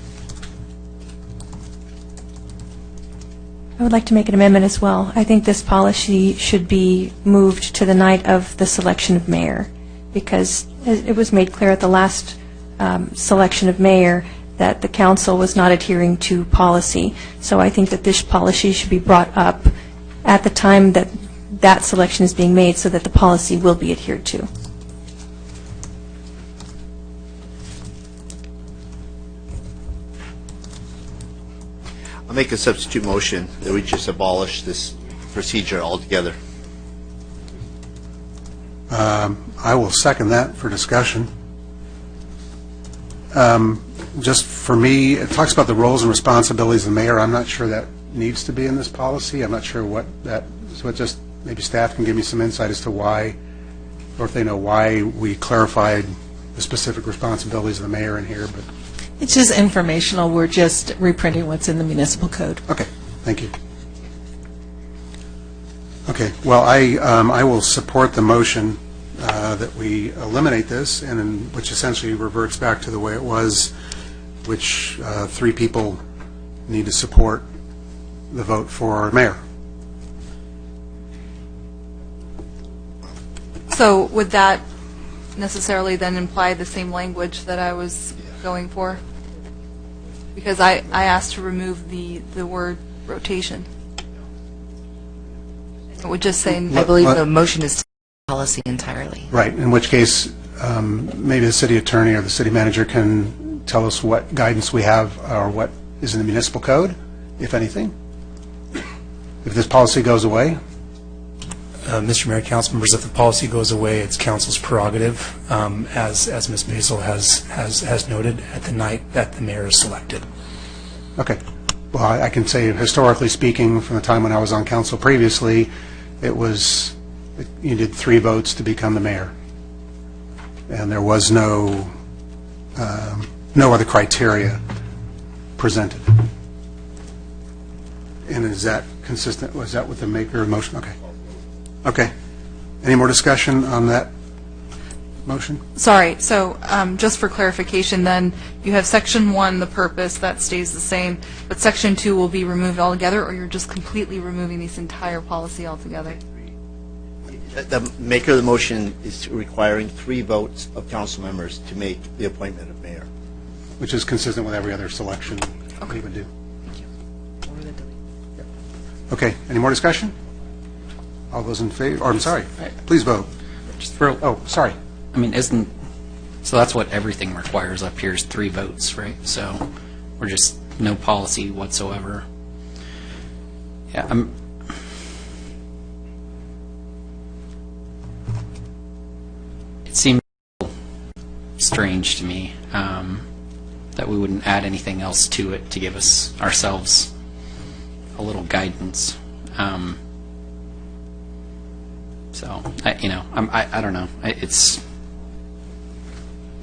[SPEAKER 17] I would like to make an amendment as well. I think this policy should be moved to the night of the selection of mayor, because it was made clear at the last selection of mayor that the council was not adhering to policy. So I think that this policy should be brought up at the time that that selection is being made so that the policy will be adhered to.
[SPEAKER 13] I'll make a substitute motion that we just abolish this procedure altogether.
[SPEAKER 1] I will second that for discussion. Just for me, it talks about the roles and responsibilities of the mayor. I'm not sure that needs to be in this policy. I'm not sure what that, so it just, maybe staff can give me some insight as to why, or if they know why we clarified the specific responsibilities of the mayor in here, but.
[SPEAKER 14] It's just informational. We're just reprinting what's in the municipal code.
[SPEAKER 1] Okay, thank you. Okay, well, I will support the motion that we eliminate this, and which essentially reverts back to the way it was, which 3 people need to support the vote for mayor.
[SPEAKER 18] So would that necessarily then imply the same language that I was going for? Because I asked to remove the word rotation. It would just say,
[SPEAKER 3] I believe the motion is to policy entirely.
[SPEAKER 1] Right, in which case, maybe the city attorney or the city manager can tell us what guidance we have or what is in the municipal code, if anything. If this policy goes away?
[SPEAKER 19] Mr. Mayor, council members, if the policy goes away, it's council's prerogative, as Ms. Basil has noted, at the night that the mayor is selected.
[SPEAKER 1] Okay. Well, I can say historically speaking, from the time when I was on council previously, it was, you did 3 votes to become the mayor. And there was no other criteria presented. And is that consistent? Was that with the maker of the motion? Okay. Okay. Any more discussion on that motion?
[SPEAKER 18] sorry, so just for clarification then, you have section 1, the purpose, that stays the same, but section 2 will be removed altogether, or you're just completely removing this entire policy altogether?
[SPEAKER 13] The maker of the motion is requiring 3 votes of council members to make the appointment of mayor.
[SPEAKER 1] Which is consistent with every other selection we would do. Okay. Any more discussion? All those in favor? Or, I'm sorry. Please vote.
[SPEAKER 2] Just for,
[SPEAKER 1] Oh, sorry.
[SPEAKER 2] I mean, so that's what everything requires up here is 3 votes, right? So we're just no policy whatsoever. Yeah, it seems strange to me that we wouldn't add anything else to it to give us ourselves a little guidance. So, I don't know. It's.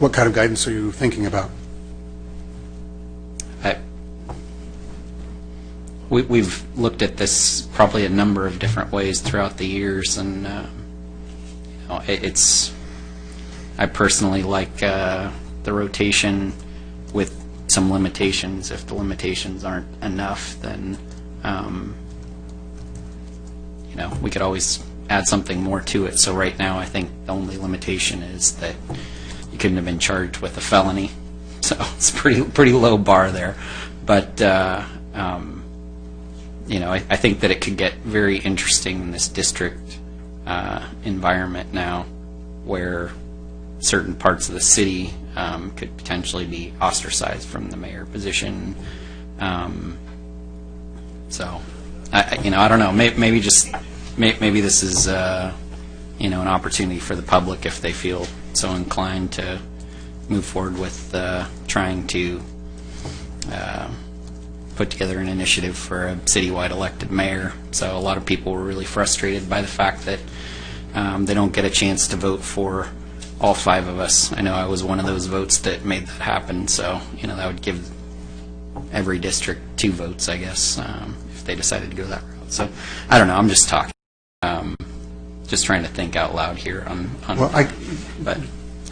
[SPEAKER 1] What kind of guidance are you thinking about?
[SPEAKER 2] We've looked at this probably a number of different ways throughout the years, and it's. I personally like the rotation with some limitations. If the limitations aren't enough, then we could always add something more to it. So right now, I think the only limitation is that you couldn't have been charged with a felony. So it's pretty low bar there. But I think that it could get very interesting in this district environment now, where certain parts of the city could potentially be ostracized from the mayor position. So I don't know. Maybe this is an opportunity for the public, if they feel so inclined, to move forward with trying to put together an initiative for a citywide elected mayor. So a lot of people were really frustrated by the fact that they don't get a chance to vote for all 5 of us. I know I was one of those votes that made that happen. So that would give every district 2 votes, I guess, if they decided to go that route. So I don't know. I'm just talking. Just trying to think out loud here on
[SPEAKER 1] Well,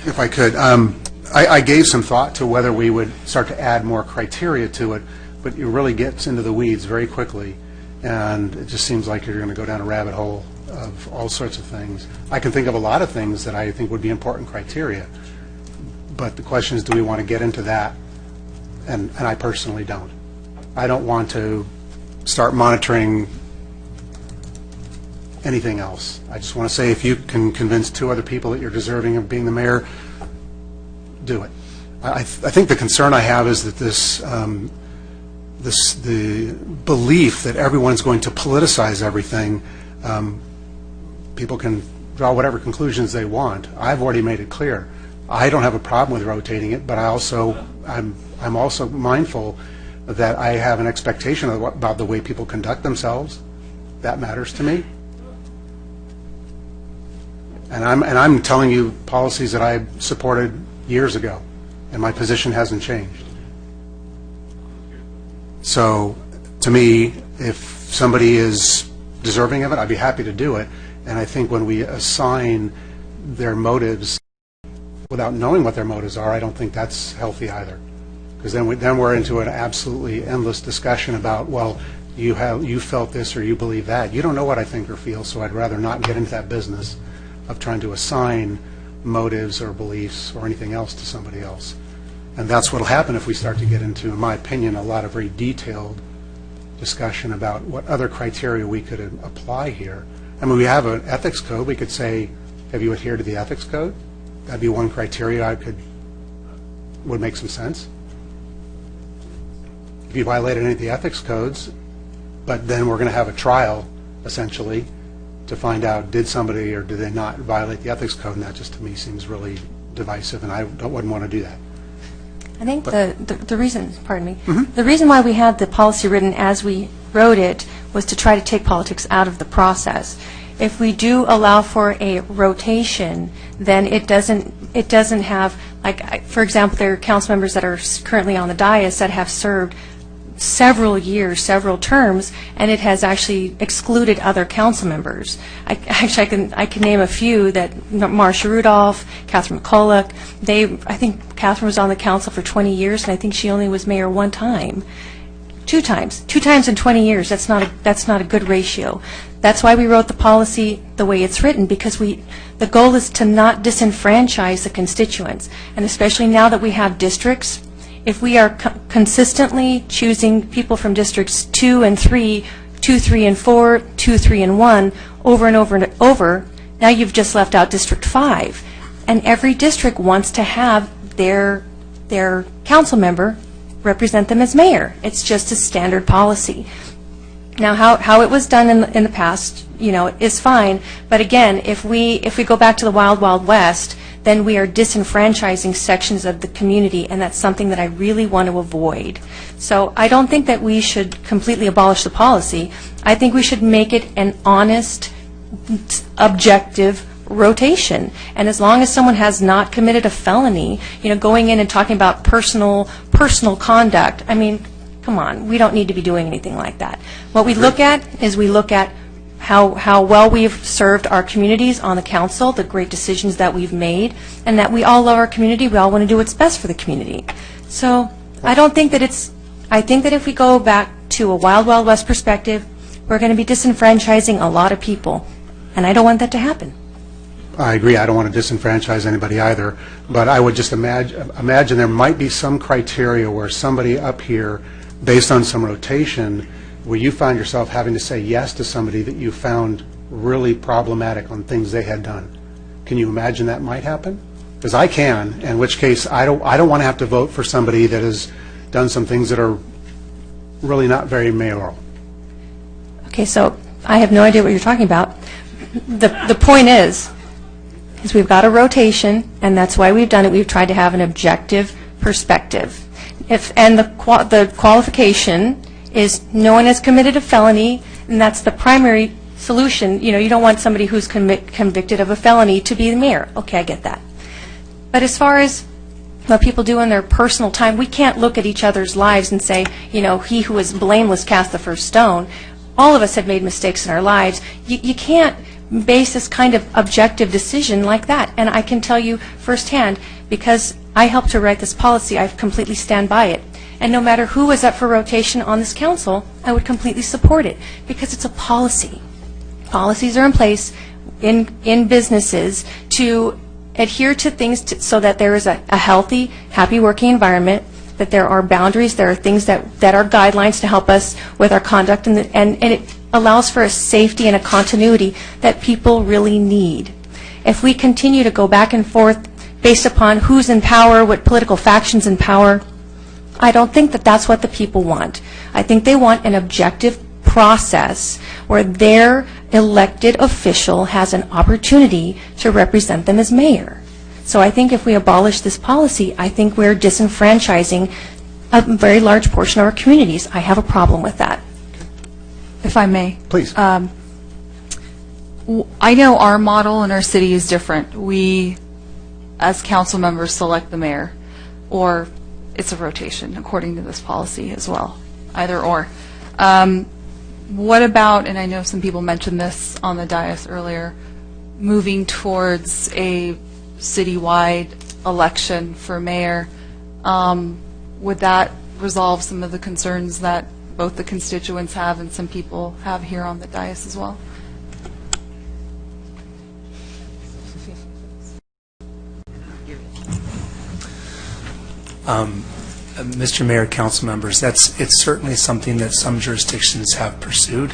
[SPEAKER 1] if I could, I gave some thought to whether we would start to add more criteria to it, but it really gets into the weeds very quickly. and it just seems like you're going to go down a rabbit hole of all sorts of things. I can think of a lot of things that I think would be important criteria, but the question is, do we want to get into that? And I personally don't. I don't want to start monitoring anything else. I just want to say, if you can convince 2 other people that you're deserving of being the mayor, do it. I think the concern I have is that the belief that everyone's going to politicize everything. People can draw whatever conclusions they want. I've already made it clear. I don't have a problem with rotating it, but I'm also mindful that I have an expectation about the way people conduct themselves. That matters to me. And I'm telling you policies that I supported years ago, and my position hasn't changed. So, to me, if somebody is deserving of it, I'd be happy to do it. And I think when we assign their motives without knowing what their motives are, I don't think that's healthy either. Because then we're into an absolutely endless discussion about, well, you felt this or you believe that. You don't know what I think or feel, so I'd rather not get into that business of trying to assign motives or beliefs or anything else to somebody else. And that's what will happen if we start to get into, in my opinion, a lot of very detailed discussion about what other criteria we could apply here. I mean, we have an ethics code. We could say, have you adhered to the ethics code? That'd be one criteria would make some sense. If you violated any of the ethics codes, but then we're going to have a trial, essentially, to find out, did somebody or did they not violate the ethics code, and that just to me seems really divisive, and I wouldn't want to do that.
[SPEAKER 17] I think the reason, pardon me, the reason why we had the policy written as we wrote it was to try to take politics out of the process. If we do allow for a rotation, then it doesn't have, like, for example, there are council members that are currently on the dais that have served several years, several terms, and it has actually excluded other council members. I can name a few, that Marsha Rudolph, Catherine McCulloch. I think Catherine was on the council for 20 years, and I think she only was mayor one time. Two times in 20 years. That's not a good ratio. That's why we wrote the policy the way it's written, because the goal is to not disenfranchise the constituents, and especially now that we have districts. If we are consistently choosing people from districts 2 and 3, 2, 3, and 4, 2, 3, and 1, over and over and over, now you've just left out District 5. And every district wants to have their council member represent them as mayor. It's just a standard policy. Now, how it was done in the past, is fine. But again, if we go back to the Wild Wild West, then we are disenfranchising sections of the community, and that's something that I really want to avoid. So I don't think that we should completely abolish the policy. I think we should make it an honest, objective rotation. And as long as someone has not committed a felony, going in and talking about personal conduct, I mean, come on, we don't need to be doing anything like that. What we look at is how well we've served our communities on the council, the great decisions that we've made, and that we all love our community. We all want to do what's best for the community. So I think that if we go back to a Wild Wild West perspective, we're going to be disenfranchising a lot of people, and I don't want that to happen.
[SPEAKER 1] I agree. I don't want to disenfranchise anybody either, but I would just imagine there might be some criteria where somebody up here, based on some rotation, where you find yourself having to say yes to somebody that you found really problematic on things they had done. Can you imagine that might happen? Because I can, in which case I don't want to have to vote for somebody that has done some things that are really not very mayoral.
[SPEAKER 17] Okay, so I have no idea what you're talking about. The point is we've got a rotation, and that's why we've done it. We've tried to have an objective perspective. And the qualification is no one has committed a felony, and that's the primary solution. You don't want somebody who's convicted of a felony to be the mayor. Okay, I get that. But as far as what people do in their personal time, we can't look at each other's lives and say, he who is blameless cast the first stone. All of us have made mistakes in our lives. You can't base this kind of objective decision like that. And I can tell you firsthand, because I helped to write this policy, I completely stand by it. And no matter who was up for rotation on this council, I would completely support it, because it's a policy. Policies are in place in businesses to adhere to things so that there is a healthy, happy working environment, that there are boundaries, there are things that are guidelines to help us with our conduct, and it allows for a safety and a continuity that people really need. If we continue to go back and forth based upon who's in power, what political faction's in power, I don't think that that's what the people want. I think they want an objective process where their elected official has an opportunity to represent them as mayor. So I think if we abolish this policy, I think we're disenfranchising a very large portion of our communities. I have a problem with that.
[SPEAKER 18] If I may.
[SPEAKER 1] Please.
[SPEAKER 18] I know our model in our city is different. We, as council members, select the mayor, or it's a rotation according to this policy as well, either or. What about, and I know some people mentioned this on the dais earlier, moving towards a citywide election for mayor? Would that resolve some of the concerns that both the constituents have and some people have here on the dais as well?
[SPEAKER 19] Mr. Mayor, council members, it's certainly something that some jurisdictions have pursued.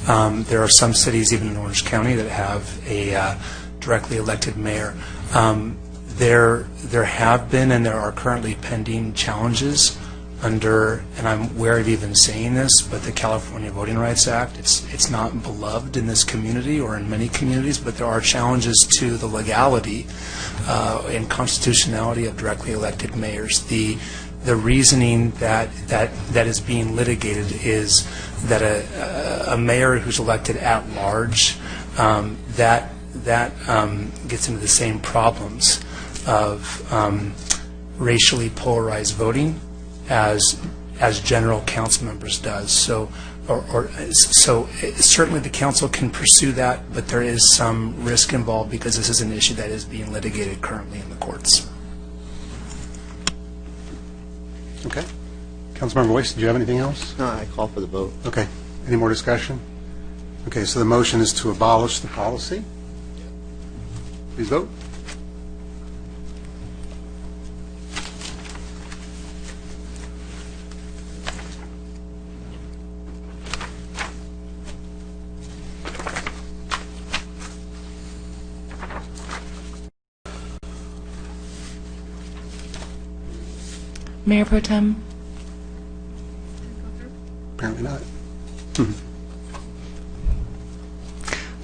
[SPEAKER 19] There are some cities, even in Orange County, that have a directly elected mayor. There have been and there are currently pending challenges under, and I'm wary of even saying this, but the California Voting Rights Act. It's not beloved in this community or in many communities, but there are challenges to the legality and constitutionality of directly elected mayors. The reasoning that is being litigated is that a mayor who's elected at large, that gets into the same problems of racially polarized voting as general council members does. So certainly the council can pursue that, but there is some risk involved because this is an issue that is being litigated currently in the courts.
[SPEAKER 1] Okay. Councilmember Boyce, did you have anything else?
[SPEAKER 13] No, I call for the vote.
[SPEAKER 1] Okay. Any more discussion? Okay, so the motion is to abolish the policy. Please vote.
[SPEAKER 3] Mayor Pro Tem?
[SPEAKER 1] Apparently not.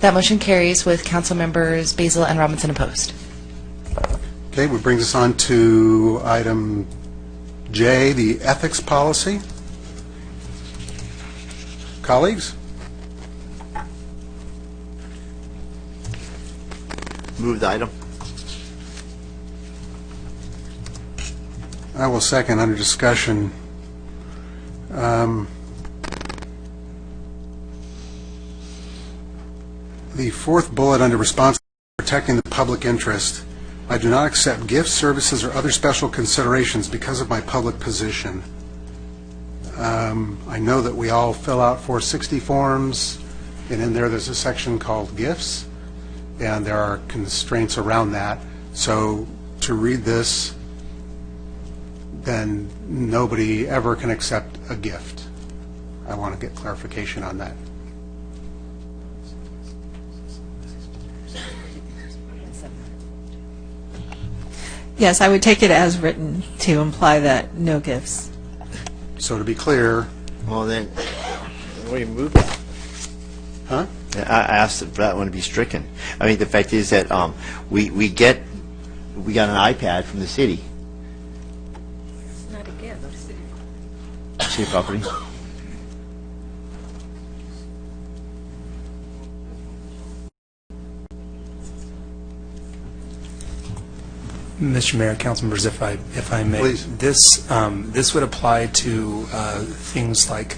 [SPEAKER 3] That motion carries with council members Basil and Robinson opposed.
[SPEAKER 1] Okay, which brings us on to item J, the ethics policy. Colleagues?
[SPEAKER 13] Move the item.
[SPEAKER 1] I will second under discussion. The fourth bullet under responsibility for protecting the public interest. I do not accept gifts, services, or other special considerations because of my public position. I know that we all fill out 460 forms, and in there's a section called gifts, and there are constraints around that. So to read this, then nobody ever can accept a gift. I want to get clarification on that.
[SPEAKER 14] Yes, I would take it as written to imply that no gifts.
[SPEAKER 1] So to be clear...
[SPEAKER 13] Well, then, we move that.
[SPEAKER 1] Huh?
[SPEAKER 13] I asked for that one to be stricken. I mean, the fact is that we got an iPad from the city.
[SPEAKER 17] It's not a gift.
[SPEAKER 13] City property.
[SPEAKER 19] Mr. Mayor, council members, if I may,
[SPEAKER 1] please.
[SPEAKER 19] This would apply to things like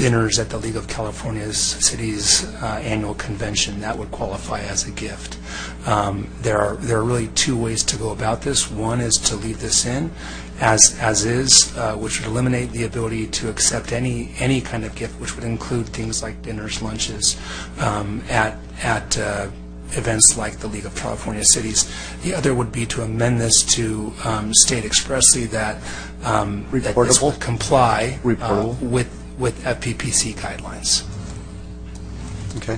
[SPEAKER 19] dinners at the League of California Cities annual convention, that would qualify as a gift. There are really two ways to go about this. One is to leave this in as is, which would eliminate the ability to accept any kind of gift, which would include things like dinners, lunches, at events like the League of California Cities. The other would be to amend this to state expressly that this would comply with FPPC guidelines.
[SPEAKER 1] Okay.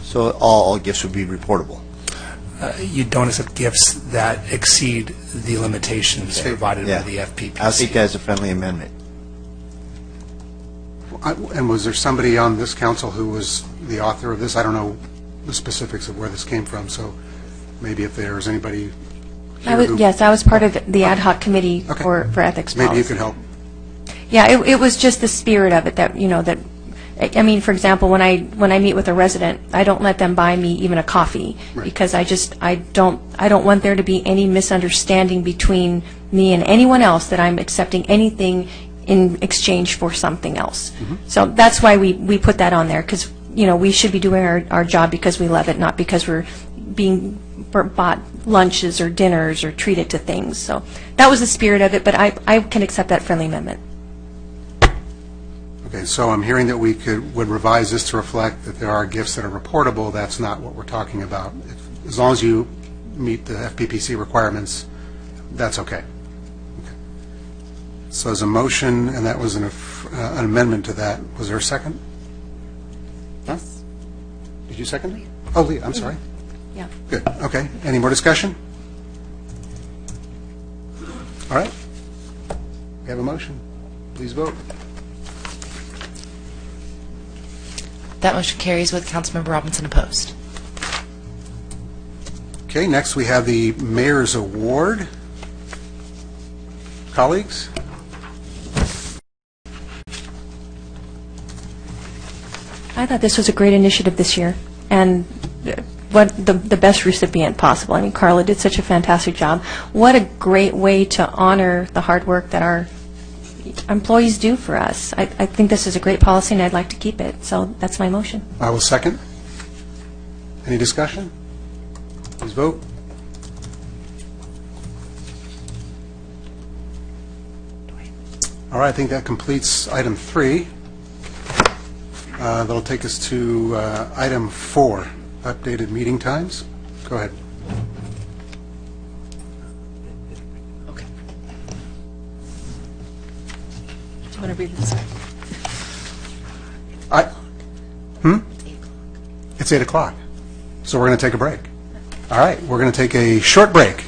[SPEAKER 13] So all gifts would be reportable?
[SPEAKER 19] You don't accept gifts that exceed the limitations provided by the FPPC.
[SPEAKER 13] I'll take that as a friendly amendment.
[SPEAKER 1] And was there somebody on this council who was the author of this? I don't know the specifics of where this came from, so maybe if there's anybody here
[SPEAKER 17] Yes, I was part of the ad hoc committee for ethics policy.
[SPEAKER 1] Maybe you could help.
[SPEAKER 17] Yeah, it was just the spirit of it that, I mean, for example, when I meet with a resident, I don't let them buy me even a coffee because I don't want there to be any misunderstanding between me and anyone else that I'm accepting anything in exchange for something else. So that's why we put that on there, because we should be doing our job because we love it, not because we're being bought lunches or dinners or treated to things. So that was the spirit of it, but I can accept that friendly amendment.
[SPEAKER 1] Okay, so I'm hearing that we would revise this to reflect that there are gifts that are reportable. That's not what we're talking about. As long as you meet the FPPC requirements, that's okay. So as a motion, and that was an amendment to that, was there a second?
[SPEAKER 17] Yes.
[SPEAKER 1] Did you second it? Oh, Leah, I'm sorry.
[SPEAKER 17] Yeah.
[SPEAKER 1] Good, okay. Any more discussion? All right. We have a motion. Please vote.
[SPEAKER 3] That motion carries with Councilmember Robinson opposed.
[SPEAKER 1] Okay, next we have the Mayor's Award. Colleagues?
[SPEAKER 17] I thought this was a great initiative this year, and what the best recipient possible. I mean, Carla did such a fantastic job. What a great way to honor the hard work that our employees do for us. I think this is a great policy, and I'd like to keep it. So that's my motion.
[SPEAKER 1] I will second. Any discussion? Please vote. All right, I think that completes item 3. That'll take us to item 4, updated meeting times. Go ahead.
[SPEAKER 3] Okay.
[SPEAKER 14] Do you want to read this?
[SPEAKER 1] It's 8 o'clock. So we're going to take a break. All right, we're going to take a short break.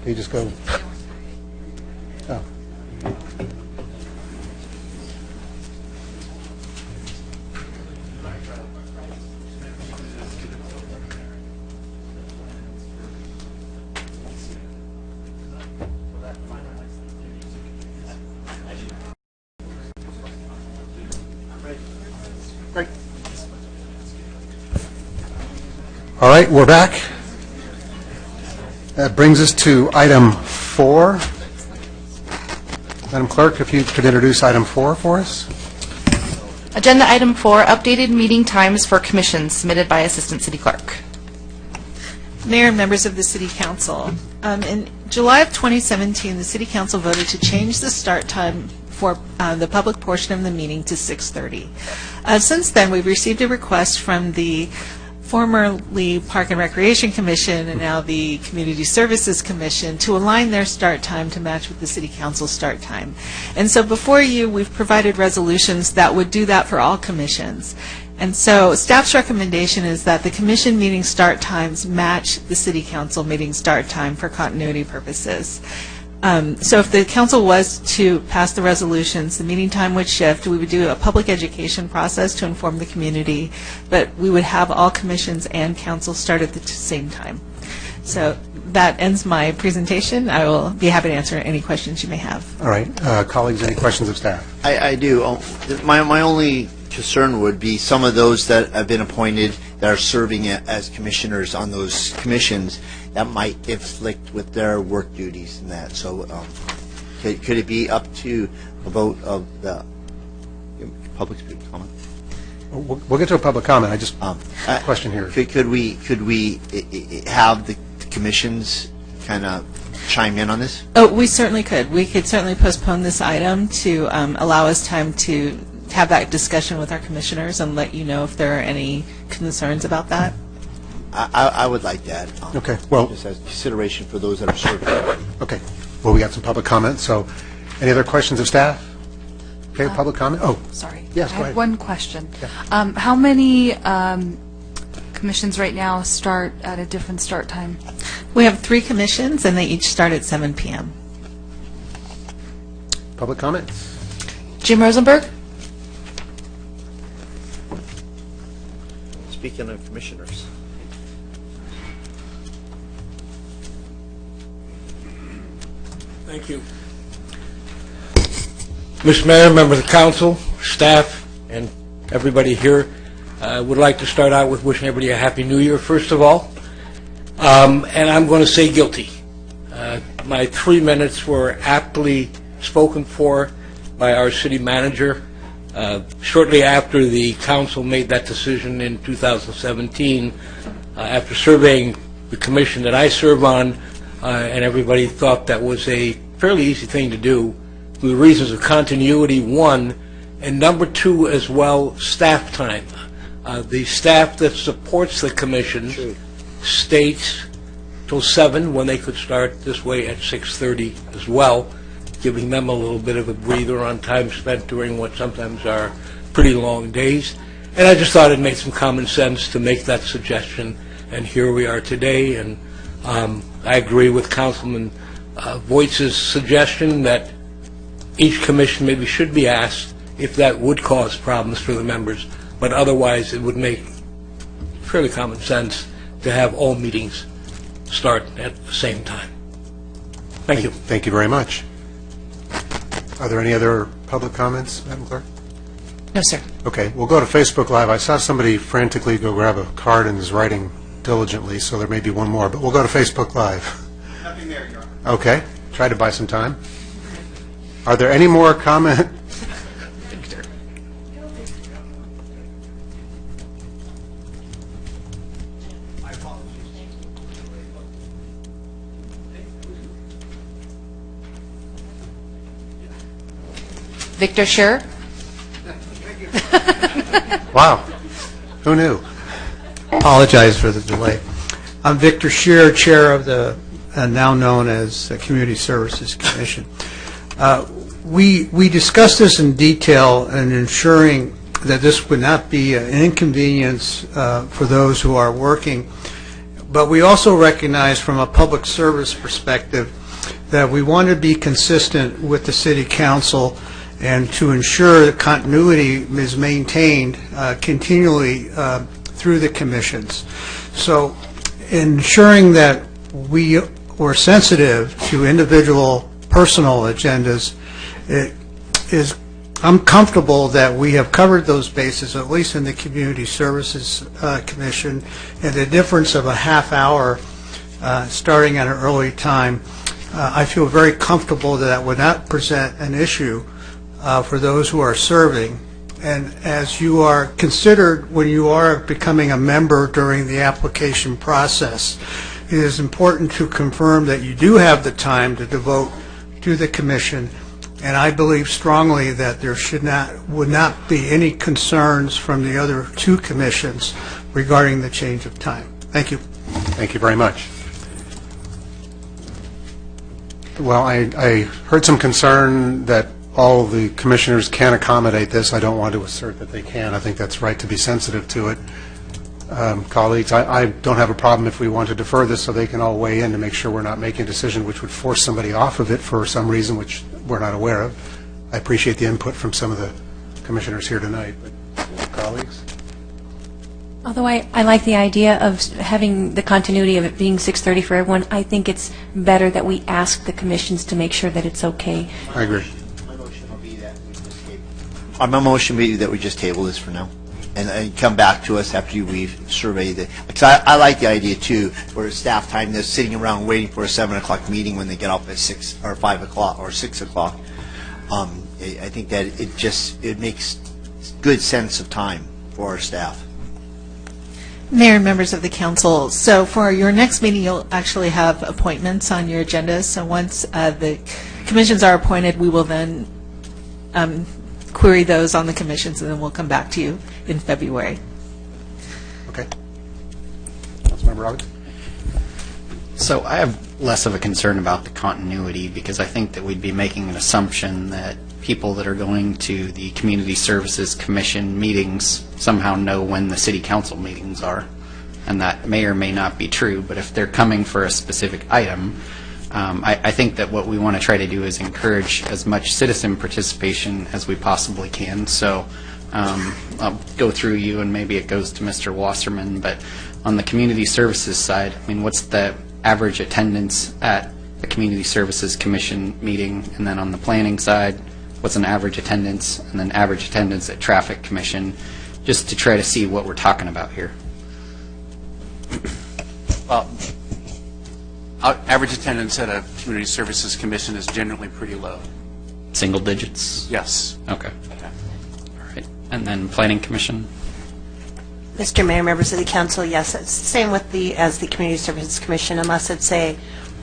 [SPEAKER 1] Can you just go? Oh. All right, we're back. That brings us to item 4. Madam Clerk, if you could introduce item 4 for us.
[SPEAKER 3] Agenda item 4, updated meeting times for commissions submitted by Assistant City Clerk.
[SPEAKER 14] Mayor and members of the City Council, in July of 2017, the City Council voted to change the start time for the public portion of the meeting to 6:30. Since then, we've received a request from the formerly Park and Recreation Commission and now the Community Services Commission to align their start time to match with the City Council start time. And so before you, we've provided resolutions that would do that for all commissions. And so staff's recommendation is that the commission meeting start times match the City Council meeting start time for continuity purposes. So if the council was to pass the resolutions, the meeting time would shift. We would do a public education process to inform the community, but we would have all commissions and council start at the same time. So that ends my presentation. I will be happy to answer any questions you may have.
[SPEAKER 1] All right. Colleagues, any questions of staff?
[SPEAKER 13] I do. My only concern would be some of those that have been appointed that are serving as commissioners on those commissions that might conflict with their work duties and that. So could it be up to a vote of the public comment?
[SPEAKER 1] We'll get to a public comment. I just question here.
[SPEAKER 13] Could we have the commissions kind of chime in on this?
[SPEAKER 14] Oh, we certainly could. We could certainly postpone this item to allow us time to have that discussion with our commissioners and let you know if there are any concerns about that.
[SPEAKER 13] I would like that.
[SPEAKER 1] Okay. Well,
[SPEAKER 13] just as consideration for those that are serving.
[SPEAKER 1] Okay. Well, we got some public comment. So, any other questions of staff? Okay, public comment. Oh,
[SPEAKER 18] Sorry.
[SPEAKER 1] yes. Go
[SPEAKER 18] I have
[SPEAKER 1] ahead.
[SPEAKER 18] one question. How many commissions right now start at a different start time?
[SPEAKER 14] We have 3 commissions, and they each start at 7 p.m.
[SPEAKER 1] Public comment.
[SPEAKER 3] Jim Rosenberg?
[SPEAKER 13] Speaking of commissioners.
[SPEAKER 5] Thank you. Mr. Mayor, members of the council, staff, and everybody here, I would like to start out with wishing everybody a Happy New Year, first of all. And I'm going to say guilty. My 3 minutes were aptly spoken for by our city manager. Shortly after the council made that decision in 2017, after surveying the commission that I serve on, and everybody thought that was a fairly easy thing to do, for the reasons of continuity, 1, and number 2 as well, staff time. The staff that supports the commission states till 7 when they could start this way at 6:30 as well, giving them a little bit of a breather on time spent during what sometimes are pretty long days. And I just thought it made some common sense to make that suggestion, and here we are today. And I agree with Councilman Voigt's suggestion that each commission maybe should be asked if that would cause problems for the members, but otherwise it would make fairly common sense to have all meetings start at the same time. Thank you.
[SPEAKER 1] Thank you very much. Are there any other public comments, Madam Clerk?
[SPEAKER 3] No, sir.
[SPEAKER 1] Okay, we'll go to Facebook Live. I saw somebody frantically go grab a card and is writing diligently, so there may be one more, but we'll go to Facebook Live.
[SPEAKER 10] Nothing there, Your Honor.
[SPEAKER 1] Okay, try to buy some time. Are there any more comment?
[SPEAKER 3] Victor Scher?
[SPEAKER 1] Wow, who knew?
[SPEAKER 20] Apologize for the delay. I'm Victor Scheer, Chair of the now known as Community Services Commission. We discussed this in detail in ensuring that this would not be an inconvenience for those who are working But we also recognize from a public service perspective that we want to be consistent with the City Council and to ensure that continuity is maintained continually through the commissions. So ensuring that we were sensitive to individual personal agendas, I'm comfortable that we have covered those bases, at least in the Community Services Commission, and the difference of a half hour starting at an early time. I feel very comfortable that would not present an issue for those who are serving. And as you are considered when you are becoming a member during the application process, it is important to confirm that you do have the time to devote to the commission. And I believe strongly that there would not be any concerns from the other two commissions regarding the change of time. Thank you.
[SPEAKER 1] Thank you very much. Well, I heard some concern that all the commissioners can accommodate this. I don't want to assert that they can. I think that's right to be sensitive to it. Colleagues, I don't have a problem if we want to defer this so they can all weigh in to make sure we're not making a decision which would force somebody off of it for some reason which we're not aware of. I appreciate the input from some of the commissioners here tonight, but colleagues?
[SPEAKER 17] Although I like the idea of having the continuity of it being 6:30 for everyone, I think it's better that we ask the commissions to make sure that it's okay.
[SPEAKER 1] I agree.
[SPEAKER 13] My motion will be that we just table this for now, and come back to us after we've surveyed it. Because I like the idea too, where staff time they're sitting around waiting for a 7 o'clock meeting when they get up at 6 or 5 o'clock or 6 o'clock. I think that it makes good sense of time for our staff.
[SPEAKER 14] Mayor and members of the council, so for your next meeting, you'll actually have appointments on your agenda. So once the commissions are appointed, we will then query those on the commissions, and then we'll come back to you in February.
[SPEAKER 1] Okay. Councilmember Roberts?
[SPEAKER 2] So I have less of a concern about the continuity because I think that we'd be making an assumption that people that are going to the Community Services Commission meetings somehow know when the City Council meetings are, and that may or may not be true, but if they're coming for a specific item, I think that what we want to try to do is encourage as much citizen participation as we possibly can. So I'll go through you, and maybe it goes to Mr. Wasserman, but on the Community Services side, I mean, what's the average attendance at the Community Services Commission meeting? And then on the planning side, what's an average attendance, and then average attendance at Traffic Commission, just to try to see what we're talking about here.
[SPEAKER 21] Well, average attendance at a Community Services Commission is generally pretty low.
[SPEAKER 2] Single digits?
[SPEAKER 21] Yes.
[SPEAKER 2] Okay. All right. And then Planning Commission?
[SPEAKER 22] Mr. Mayor, members of the council, yes, it's the same with as the Community Services Commission, unless it's a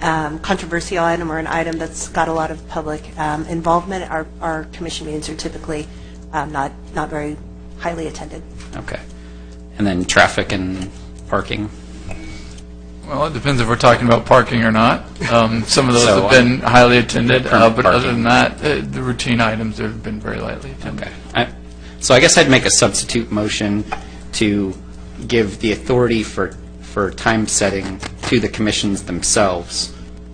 [SPEAKER 22] controversial item or an item that's got a lot of public involvement. Our commission meetings are typically not very highly attended.
[SPEAKER 2] Okay. And then traffic and parking?
[SPEAKER 23] Well, it depends if we're talking about parking or not. Some of those have been highly attended, but other than that, the routine items have been very lightly attended.
[SPEAKER 2] Okay. So I guess I'd make a substitute motion to give the authority for time setting to the commissions themselves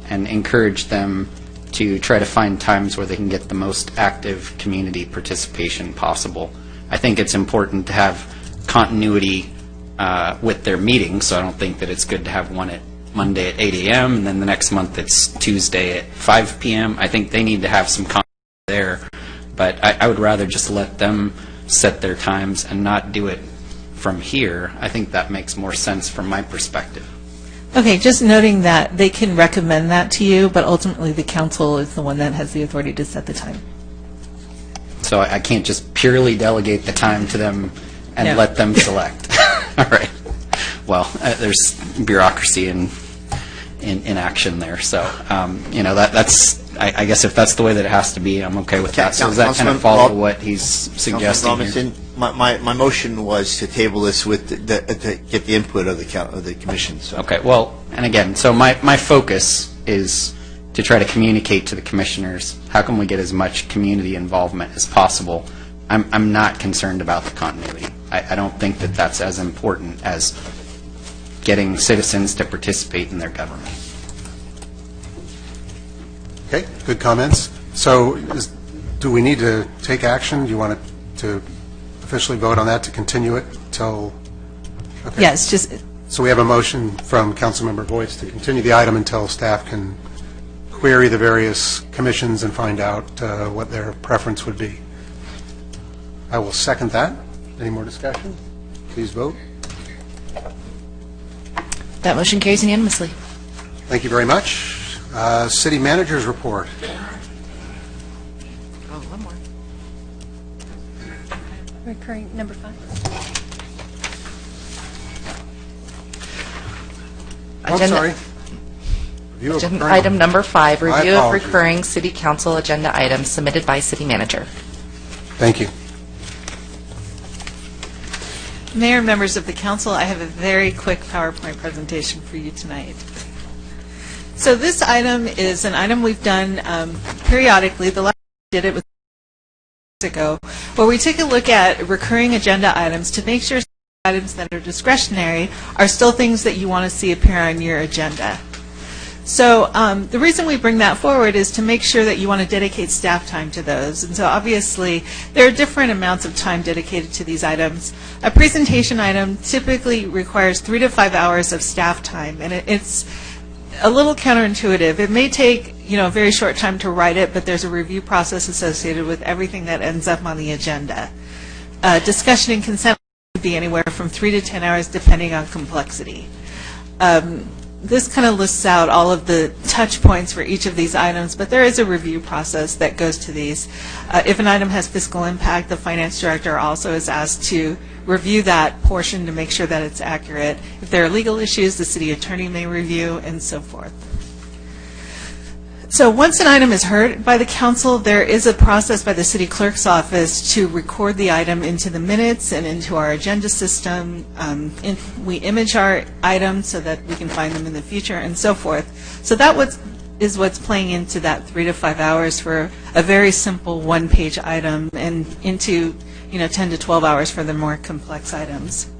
[SPEAKER 2] and encourage them to try to find times where they can get the most active community participation possible. I think it's important to have continuity with their meetings, so I don't think that it's good to have one at Monday at 8 a.m. and then the next month it's Tuesday at 5 p.m. I think they need to have some continuity there, but I would rather just let them set their times and not do it from here. I think that makes more sense from my perspective.
[SPEAKER 14] Okay, just noting that they can recommend that to you, but ultimately the council is the one that has the authority to set the time.
[SPEAKER 2] So I can't just purely delegate the time to them and
[SPEAKER 14] No.
[SPEAKER 2] let them select. All right. Well, there's bureaucracy in action there. So, that's, I guess if that's the way that it has to be, I'm okay with that. So does that kind of follow what he's suggesting here?
[SPEAKER 13] Robinson, my motion was to table this with to get the input of the commission. So.
[SPEAKER 2] Okay. Well, and again, so my focus is to try to communicate to the commissioners how can we get as much community involvement as possible. I'm not concerned about the continuity. I don't think that that's as important as getting citizens to participate in their government.
[SPEAKER 1] Okay, good comments. So do we need to take action? Do you want to officially vote on that to continue it till? Okay.
[SPEAKER 14] Yes, just,
[SPEAKER 1] So we have a motion from Councilmember Voight to continue the item until staff can query the various commissions and find out what their preference would be. I will second that. Any more discussion? Please vote.
[SPEAKER 3] That motion carries unanimously.
[SPEAKER 1] Thank you very much. City Manager's report.
[SPEAKER 3] Oh, one more.
[SPEAKER 17] Recurring number 5.
[SPEAKER 1] I'm sorry. Review of recurring-
[SPEAKER 3] Item number 5,
[SPEAKER 1] My
[SPEAKER 3] review of
[SPEAKER 1] apologies.
[SPEAKER 3] recurring city council agenda items submitted by city manager.
[SPEAKER 1] Thank you.
[SPEAKER 14] Mayor and members of the council, I have a very quick PowerPoint presentation for you tonight. So this item is an item we've done periodically. The last time we did it was ago, where we take a look at recurring agenda items to make sure items that are discretionary are still things that you want to see appear on your agenda. So the reason we bring that forward is to make sure that you want to dedicate staff time to those. And so obviously there are different amounts of time dedicated to these items. A presentation item typically requires 3 to 5 hours of staff time, and it's a little counterintuitive. It may take a very short time to write it, but there's a review process associated with everything that ends up on the agenda. Discussion and consent would be anywhere from 3 to 10 hours depending on complexity. This kind of lists out all of the touch points for each of these items, but there is a review process that goes to these. If an item has fiscal impact, the finance director also is asked to review that portion to make sure that it's accurate. If there are legal issues, the city attorney may review, and so forth. So once an item is heard by the council, there is a process by the city clerk's office to record the item into the minutes and into our agenda system. We image our items so that we can find them in the future and so forth. So that is what's playing into that 3 to 5 hours for a very simple one-page item, and into 10 to 12 hours for the more complex items.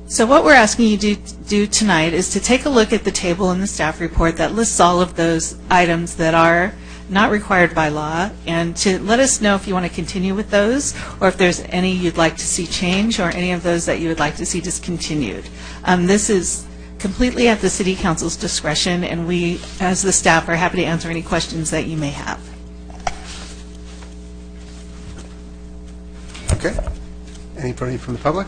[SPEAKER 14] So what we're asking you to do tonight is to take a look at the table in the staff report that lists all of those items that are not required by law, and to let us know if you want to continue with those, or if there's any you'd like to see change, or any of those that you would like to see discontinued. This is completely at the City Council's discretion, and we, as the staff, are happy to answer any questions that you may have.
[SPEAKER 1] Okay. Anybody from the public?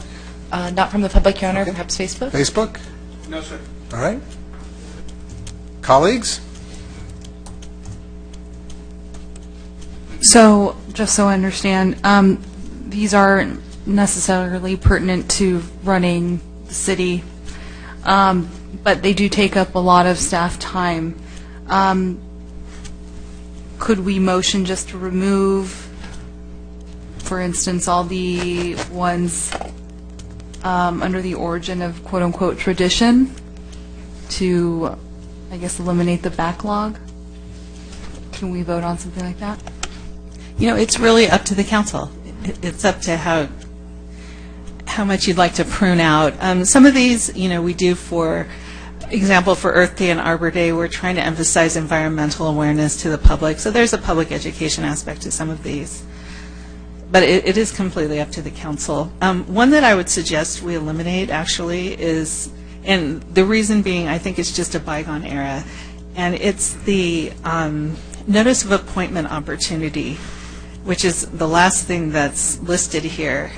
[SPEAKER 3] Not from the public, Your Honor, perhaps Facebook?
[SPEAKER 1] Facebook?
[SPEAKER 9] No, sir.
[SPEAKER 1] All right. Colleagues?
[SPEAKER 18] So, just so I understand, these aren't necessarily pertinent to running the city, but they do take up a lot of staff time. Could we motion just to remove, for instance, all the ones under the origin of quote-unquote tradition to, I guess, eliminate the backlog? Can we vote on something like that?
[SPEAKER 14] It's really up to the council. It's up to how much you'd like to prune out. Some of these, we do, for example, for Earth Day and Arbor Day, we're trying to emphasize environmental awareness to the public. So there's a public education aspect to some of these. But it is completely up to the council. One that I would suggest we eliminate, actually, is, and the reason being, I think it's just a bygone era, and it's the notice of appointment opportunity, which is the last thing that's listed here.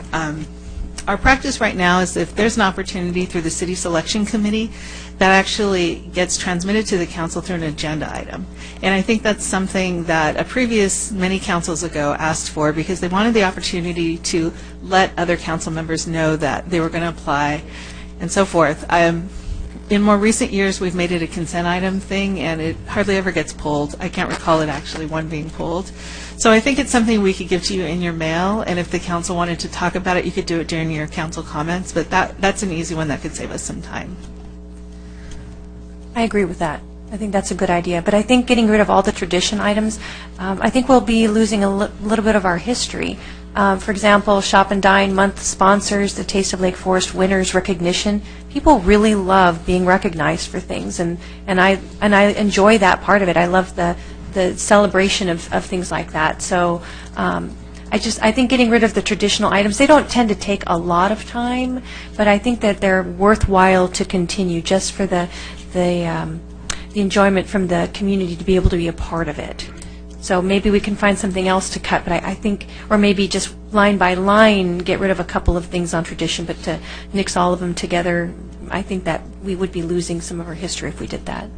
[SPEAKER 14] Our practice right now is if there's an opportunity through the City Selection Committee, that actually gets transmitted to the council through an agenda item. And I think that's something that many councils ago asked for, because they wanted the opportunity to let other council members know that they were going to apply and so forth. In more recent years, we've made it a consent item thing, and it hardly ever gets pulled. I can't recall it actually one being pulled. So I think it's something we could give to you in your mail, and if the council wanted to talk about it, you could do it during your council comments, but that's an easy one that could save us some time.
[SPEAKER 17] I agree with that. I think that's a good idea. But I think getting rid of all the tradition items, I think we'll be losing a little bit of our history. For example, Shop and Dine Month sponsors the Taste of Lake Forest winners recognition. People really love being recognized for things, and I enjoy that part of it. I love the celebration of things like that. So I think getting rid of the traditional items, they don't tend to take a lot of time, but I think that they're worthwhile to continue just for the enjoyment from the community to be able to be a part of it. So maybe we can find something else to cut, but I think, or maybe just line by line, get rid of a couple of things on tradition, but to mix all of them together, I think that we would be losing some of our history if we did that.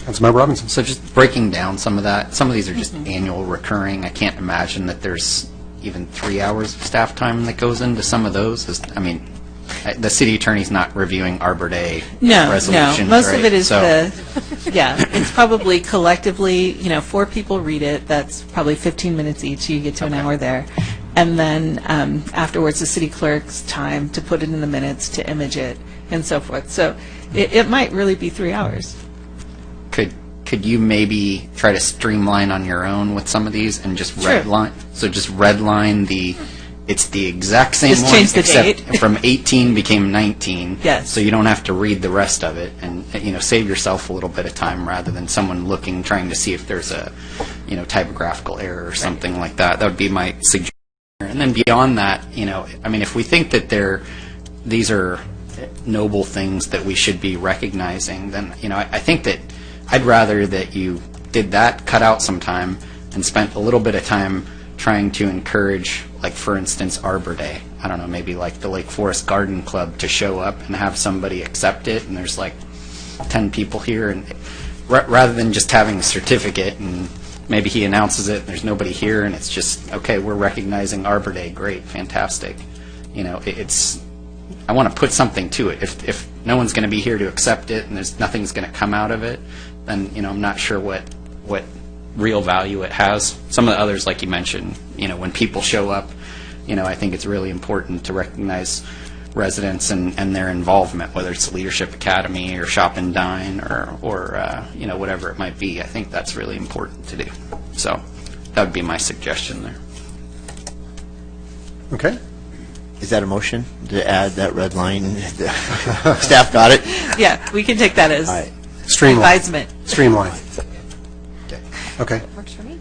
[SPEAKER 1] Councilmember Robinson.
[SPEAKER 2] So just breaking down some of that, some of these are just annual recurring. I can't imagine that there's even 3 hours of staff time that goes into some of those. I mean, the city attorney's not reviewing Arbor Day resolutions.
[SPEAKER 14] No. Most
[SPEAKER 2] right?
[SPEAKER 14] of it is
[SPEAKER 2] so,
[SPEAKER 14] it's probably collectively, 4 people read it. That's probably 15 minutes each. You get to an hour there. And then afterwards, the city clerk's time to put it in the minutes, to image it, and so forth. So it might really be 3 hours.
[SPEAKER 2] Could you maybe try to streamline on your own with some of these and just redline? So just redline it's the exact same
[SPEAKER 14] just
[SPEAKER 2] one,
[SPEAKER 14] change the
[SPEAKER 2] except
[SPEAKER 14] date.
[SPEAKER 2] from 18 became 19.
[SPEAKER 14] Yes.
[SPEAKER 2] So you don't have to read the rest of it, and save yourself a little bit of time rather than someone trying to see if there's a typographical error or something like that. That would be my suggestion. And then beyond that, if we think that these are noble things that we should be recognizing, then I think that I'd rather that you did that, cut out some time, and spent a little bit of time trying to encourage, like, for instance, Arbor Day. I don't know, maybe like the Lake Forest Garden Club to show up and have somebody accept it, and there's like 10 people here, and rather than just having a certificate and maybe he announces it and there's nobody here and it's just, okay, we're recognizing Arbor Day, great, fantastic. I want to put something to it. If no one's going to be here to accept it and nothing's going to come out of it, then I'm not sure what real value it has. Some of the others, like you mentioned, when people show up, I think it's really important to recognize residents and their involvement, whether it's the Leadership Academy or Shop and Dine or whatever it might be. I think that's really important to do. So that would be my suggestion there.
[SPEAKER 1] Okay.
[SPEAKER 13] Is that a motion to add that red line? Staff got it?
[SPEAKER 14] Yeah, we can take that as advisement.
[SPEAKER 1] Streamline. Okay.
[SPEAKER 17] Works for me.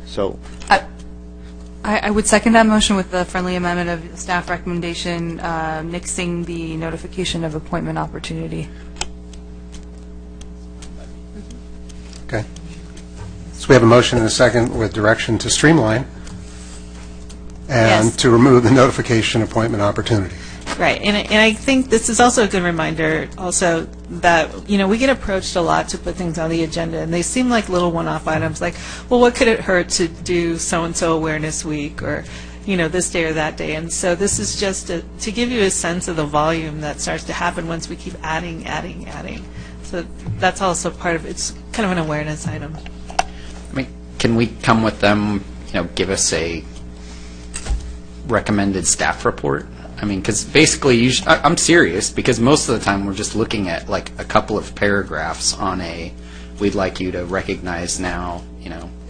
[SPEAKER 13] So
[SPEAKER 18] I would second that motion with the friendly amendment of the staff recommendation, nixing the notification of appointment opportunity.
[SPEAKER 1] Okay. So we have a motion and a second with direction to streamline and
[SPEAKER 14] Yes.
[SPEAKER 1] to remove the notification appointment opportunity.
[SPEAKER 14] Right, and I think this is also a good reminder also that, we get approached a lot to put things on the agenda, and they seem like little one-off items, like, well, what could it hurt to do so-and-so Awareness Week, or, this day or that day, and so this is just to give you a sense of the volume that starts to happen once we keep adding. So that's also part of it's kind of an awareness item.
[SPEAKER 2] I mean, can we come with them, give us a recommended staff report? I mean, because basically, I'm serious, because most of the time we're just looking at like a couple of paragraphs on we'd like you to recognize now,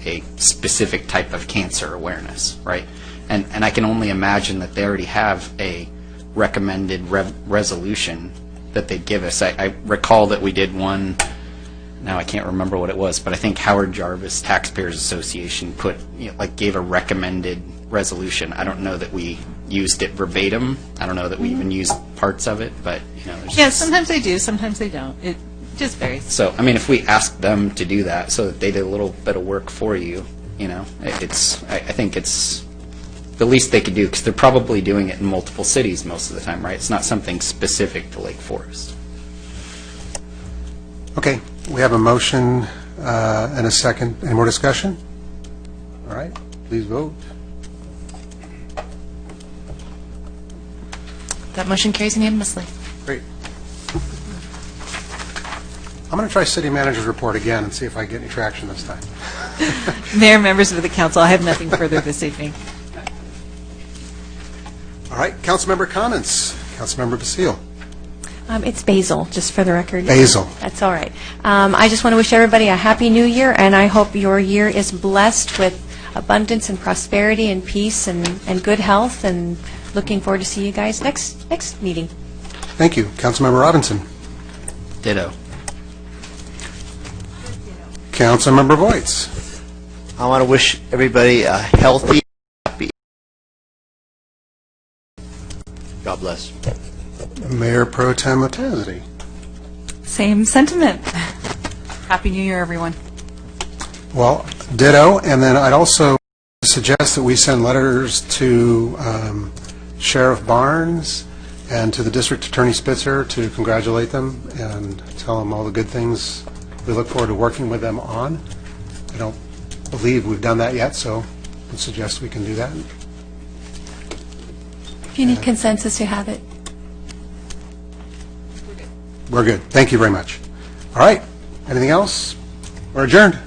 [SPEAKER 2] a specific type of cancer awareness, right? And I can only imagine that they already have a recommended resolution that they give us. I recall that we did one, now I can't remember what it was, but I think Howard Jarvis Taxpayers Association gave a recommended resolution. I don't know that we used it verbatim. I don't know that we even used parts of it, but there's
[SPEAKER 14] Sometimes they do, sometimes they don't. It just varies.
[SPEAKER 2] So I mean, if we asked them to do that so that they did a little bit of work for you, I think it's the least they could do, because they're probably doing it in multiple cities most of the time, right? It's not something specific to Lake Forest.
[SPEAKER 1] Okay, we have a motion and a second. Any more discussion? All right, please vote.
[SPEAKER 3] That motion carries unanimously.
[SPEAKER 1] Great. I'm going to try city manager's report again and see if I get any traction this time.
[SPEAKER 14] Mayor, members of the council, I have nothing further this evening.
[SPEAKER 1] All right, council member comments. Councilmember Basile.
[SPEAKER 17] It's Basil, just for the record.
[SPEAKER 1] Basil.
[SPEAKER 17] That's all right. I just want to wish everybody a Happy New Year, and I hope your year is blessed with abundance and prosperity and peace and good health, and looking forward to see you guys next meeting.
[SPEAKER 1] Thank you. Councilmember Robinson.
[SPEAKER 2] Ditto.
[SPEAKER 1] Councilmember Voights.
[SPEAKER 13] I want to wish everybody a healthy, happy. God bless.
[SPEAKER 1] Mayor Pro Tem Otazity.
[SPEAKER 18] Same sentiment. Happy New Year, everyone.
[SPEAKER 1] Well, ditto, and then I'd also suggest that we send letters to Sheriff Barnes and to the District Attorney Spitzer to congratulate them and tell them all the good things we look forward to working with them on. I don't believe we've done that yet, so I would suggest we can do that.
[SPEAKER 17] If you need consensus, you have it.
[SPEAKER 1] We're good. Thank you very much. All right. Anything else? We're adjourned.